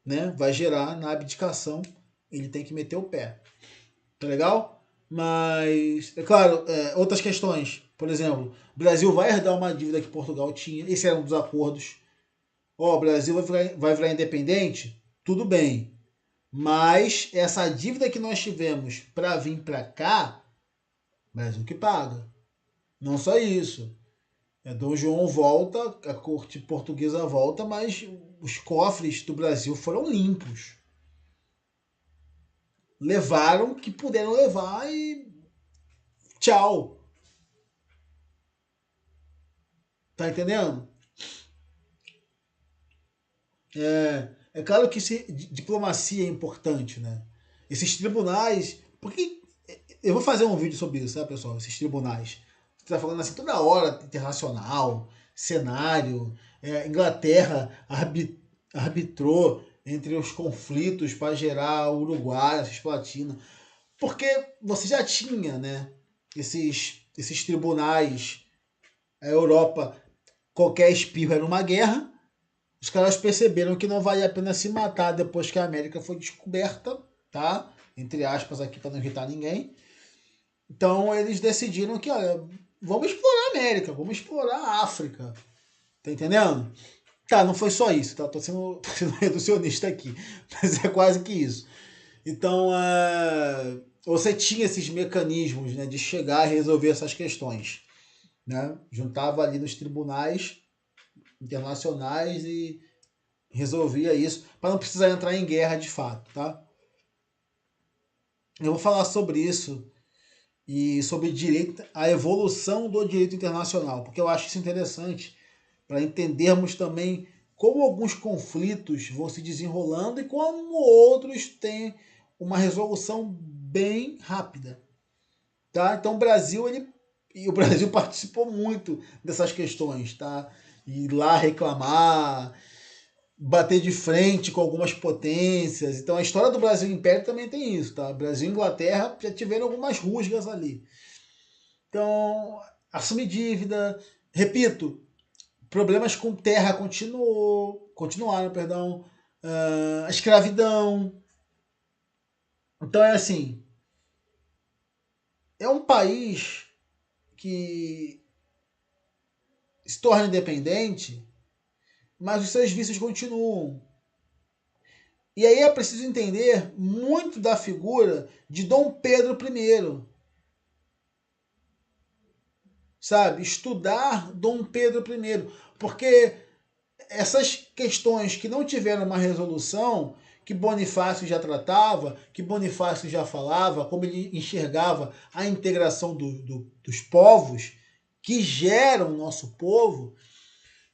Né? Vai gerar na abdicação, ele tem que meter o pé. Tá legal? Mas, é claro, outras questões. Por exemplo, o Brasil vai herdar uma dívida que Portugal tinha. Esse era um dos acordos. O Brasil vai virar independente? Tudo bem. Mas essa dívida que nós tivemos para vir para cá, Brasil que paga. Não só isso. Dom João volta, a corte portuguesa volta, mas os cofres do Brasil foram limpos. Levaram o que puderam levar e tchau. Tá entendendo? É claro que diplomacia é importante, né? Esses tribunais. Porque eu vou fazer um vídeo sobre isso, tá, pessoal? Esses tribunais. Você tá falando assim toda hora, internacional, cenário, Inglaterra arbitrou entre os conflitos para gerar o Uruguai, a Cisplatina. Porque você já tinha, né? Esses tribunais, a Europa, qualquer espirro era uma guerra. Os caras perceberam que não valia a pena se matar depois que a América foi descoberta, tá? Entre aspas aqui para não irritar ninguém. Então eles decidiram que, olha, vamos explorar a América, vamos explorar a África. Tá entendendo? Tá, não foi só isso, tá? Tô sendo reducionista aqui, mas é quase que isso. Então, você tinha esses mecanismos, né, de chegar e resolver essas questões, né? Juntava ali nos tribunais internacionais e resolvia isso para não precisar entrar em guerra de fato, tá? Eu vou falar sobre isso e sobre direito, a evolução do direito internacional, porque eu acho isso interessante para entendermos também como alguns conflitos vão se desenrolando e como outros têm uma resolução bem rápida, tá? Então o Brasil participou muito dessas questões, tá? Ir lá reclamar, bater de frente com algumas potências. Então a história do Brasil Império também tem isso, tá? Brasil e Inglaterra já tiveram algumas rusgas ali. Então, assumir dívida, repito, problemas com terra continuaram, perdão, a escravidão. Então é assim, é um país que se torna independente, mas os seus vícios continuam. E aí é preciso entender muito da figura de Dom Pedro I. Sabe? Estudar Dom Pedro I. Porque essas questões que não tiveram uma resolução, que Bonifácio já tratava, que Bonifácio já falava, como ele enxergava a integração dos povos que geram o nosso povo,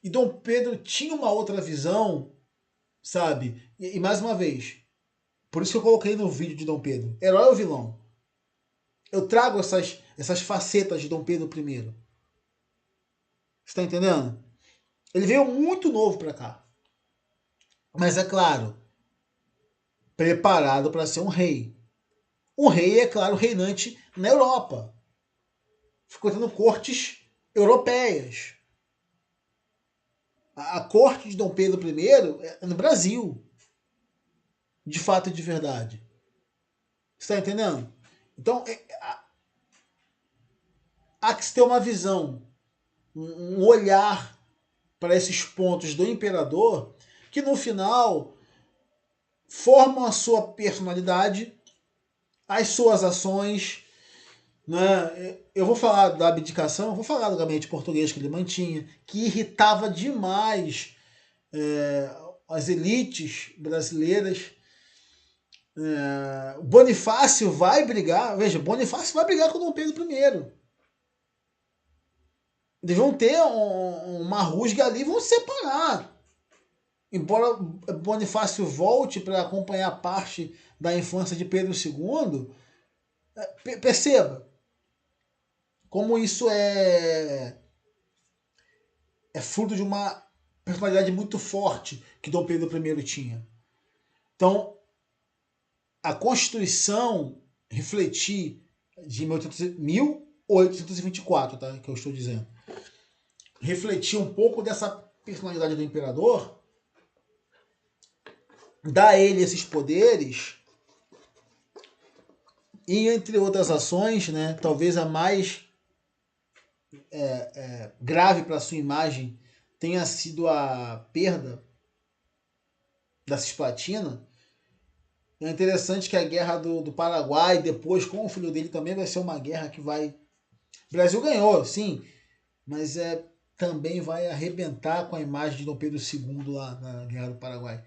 e Dom Pedro tinha uma outra visão, sabe? E mais uma vez, por isso que eu coloquei no vídeo de Dom Pedro, herói ou vilão? Eu trago essas facetas de Dom Pedro I. Você tá entendendo? Ele veio muito novo para cá. Mas é claro, preparado para ser um rei. Um rei, é claro, reinante na Europa. Ficou tendo cortes europeias. A corte de Dom Pedro I é no Brasil. De fato e de verdade. Você está entendendo? Então, há que se ter uma visão, um olhar para esses pontos do imperador que no final formam a sua personalidade, as suas ações. Né? Eu vou falar da abdicação, eu vou falar do gabinete português que ele mantinha, que irritava demais as elites brasileiras. Bonifácio vai brigar, veja, Bonifácio vai brigar com Dom Pedro I. Eles vão ter uma rusga ali e vão se separar. Embora Bonifácio volte para acompanhar parte da infância de Pedro II, perceba como isso é fruto de uma personalidade muito forte que Dom Pedro I tinha. Então, a Constituição refletir de 1824, tá? Que eu estou dizendo, refletir um pouco dessa personalidade do imperador, dá a ele esses poderes e, entre outras ações, né, talvez a mais grave para sua imagem tenha sido a perda da Cisplatina. É interessante que a guerra do Paraguai, depois com o filho dele, também vai ser uma guerra que vai... O Brasil ganhou, sim, mas também vai arrebentar com a imagem de Dom Pedro II lá na Guerra do Paraguai.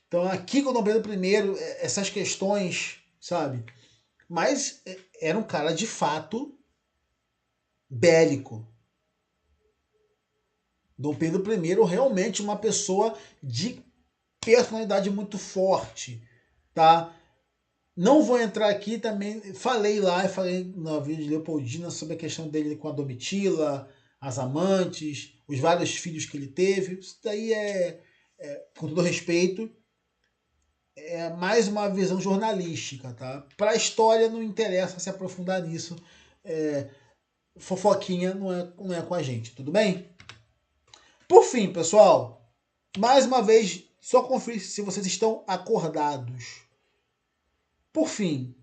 Então aqui com Dom Pedro I, essas questões, sabe? Mas era um cara de fato bélico. Dom Pedro I realmente uma pessoa de personalidade muito forte, tá? Não vou entrar aqui também, falei no vídeo de Leopoldina sobre a questão dele com a Domitila, as amantes, os vários filhos que ele teve. Isso daí com todo respeito, é mais uma visão jornalística, tá? Para a história não interessa se aprofundar nisso. Fofoquinha não é com a gente, tudo bem? Por fim, pessoal, mais uma vez, só conferir se vocês estão acordados. Por fim,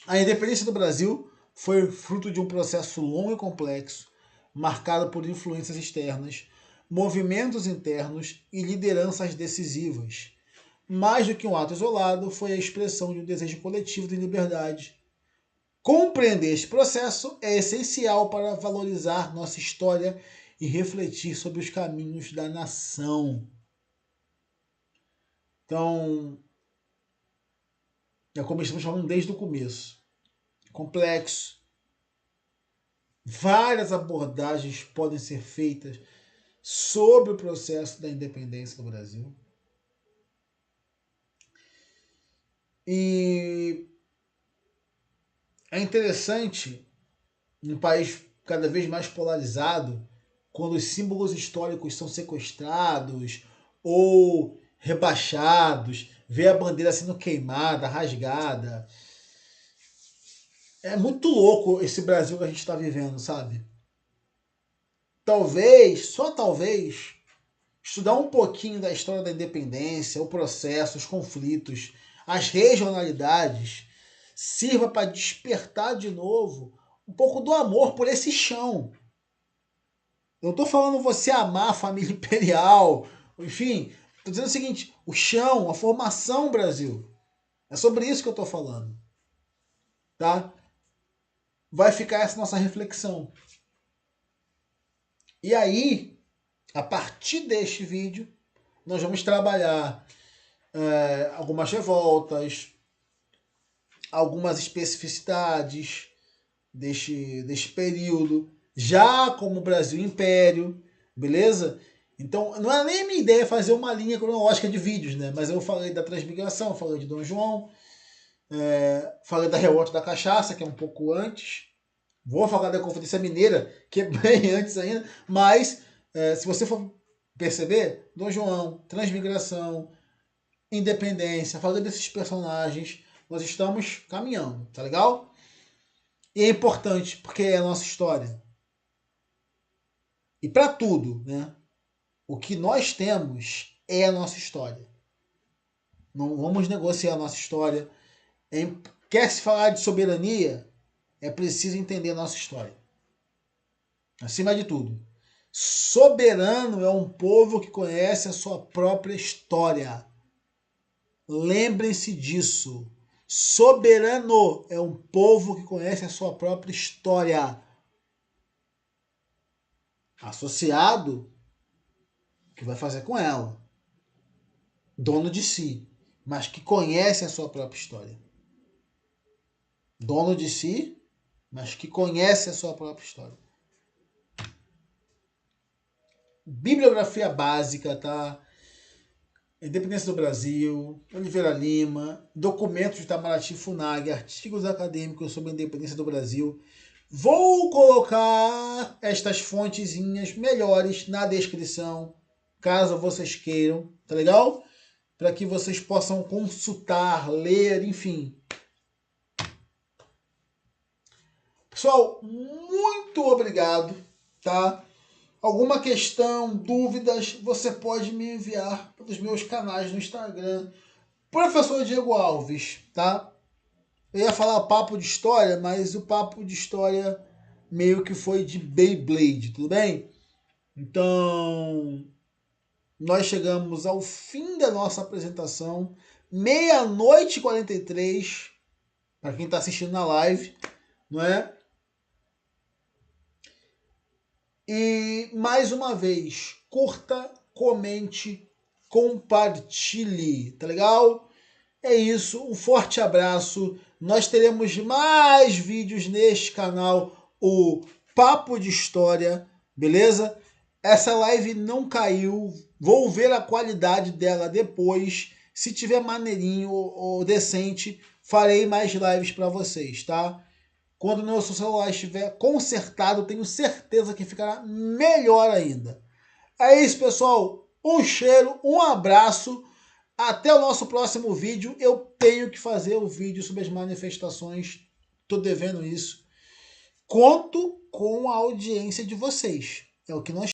a independência do Brasil foi fruto de um processo longo e complexo, marcado por influências externas, movimentos internos e lideranças decisivas. Mais do que um ato isolado, foi a expressão de um desejo coletivo de liberdade. Compreender este processo é essencial para valorizar nossa história e refletir sobre os caminhos da nação. Então, é como estamos falando desde o começo. Complexo. Várias abordagens podem ser feitas sobre o processo da independência do Brasil. E é interessante, num país cada vez mais polarizado, quando os símbolos históricos são sequestrados ou rebaixados, ver a bandeira sendo queimada, rasgada. É muito louco esse Brasil que a gente está vivendo, sabe? Talvez, só talvez, estudar um pouquinho da história da independência, o processo, os conflitos, as regionalidades, sirva para despertar de novo um pouco do amor por esse chão. Eu não estou falando você amar a família imperial, enfim, estou dizendo o seguinte, o chão, a formação Brasil. É sobre isso que eu estou falando. Tá? Vai ficar essa nossa reflexão. E aí, a partir deste vídeo, nós vamos trabalhar algumas revoltas, algumas especificidades deste período, já como Brasil Império, beleza? Então, não é nem minha ideia fazer uma linha cronológica de vídeos, né? Mas eu falei da Transmigração, falei de Dom João, falei da Revolta da Cachaça, que é um pouco antes, Vou falar da Conferência Mineira, que é bem antes ainda, mas se você for perceber, Dom João, Transmigração, Independência, falando desses personagens, nós estamos caminhando, tá legal? E é importante, porque é a nossa história. E para tudo, né? O que nós temos é a nossa história. Não vamos negociar a nossa história. Quer se falar de soberania? É preciso entender a nossa história. Acima de tudo. Soberano é um povo que conhece a sua própria história. Lembrem-se disso. Soberano é um povo que conhece a sua própria história. Associado, o que vai fazer com ela? Dono de si, mas que conhece a sua própria história. Dono de si, mas que conhece a sua própria história. Bibliografia básica, tá? Independência do Brasil, Oliveira Lima, documentos de Itamaraty Funag, artigos acadêmicos sobre a independência do Brasil. Vou colocar estas fontezinhas melhores na descrição, caso vocês queiram, tá legal? Para que vocês possam consultar, ler, enfim. Pessoal, muito obrigado, tá? Alguma questão, dúvidas, você pode me enviar pelos meus canais no Instagram. Professor Diego Alves, tá? Eu ia falar papo de história, mas o papo de história meio que foi de Beyblade, tudo bem? Então, nós chegamos ao fim da nossa apresentação. 00:43, para quem está assistindo na live, não é? E mais uma vez, curta, comente, compartilhe, tá legal? É isso, um forte abraço. Nós teremos mais vídeos neste canal, o Papo de História, beleza? Essa live não caiu, vou ver a qualidade dela depois. Se tiver maneirinho ou decente, farei mais lives para vocês, tá? Quando o meu celular estiver consertado, tenho certeza que ficará melhor ainda. É isso, pessoal. Um cheiro, um abraço. Até o nosso próximo vídeo. Eu tenho que fazer o vídeo sobre as manifestações. Estou devendo isso. Conto com a audiência de vocês. É o que nós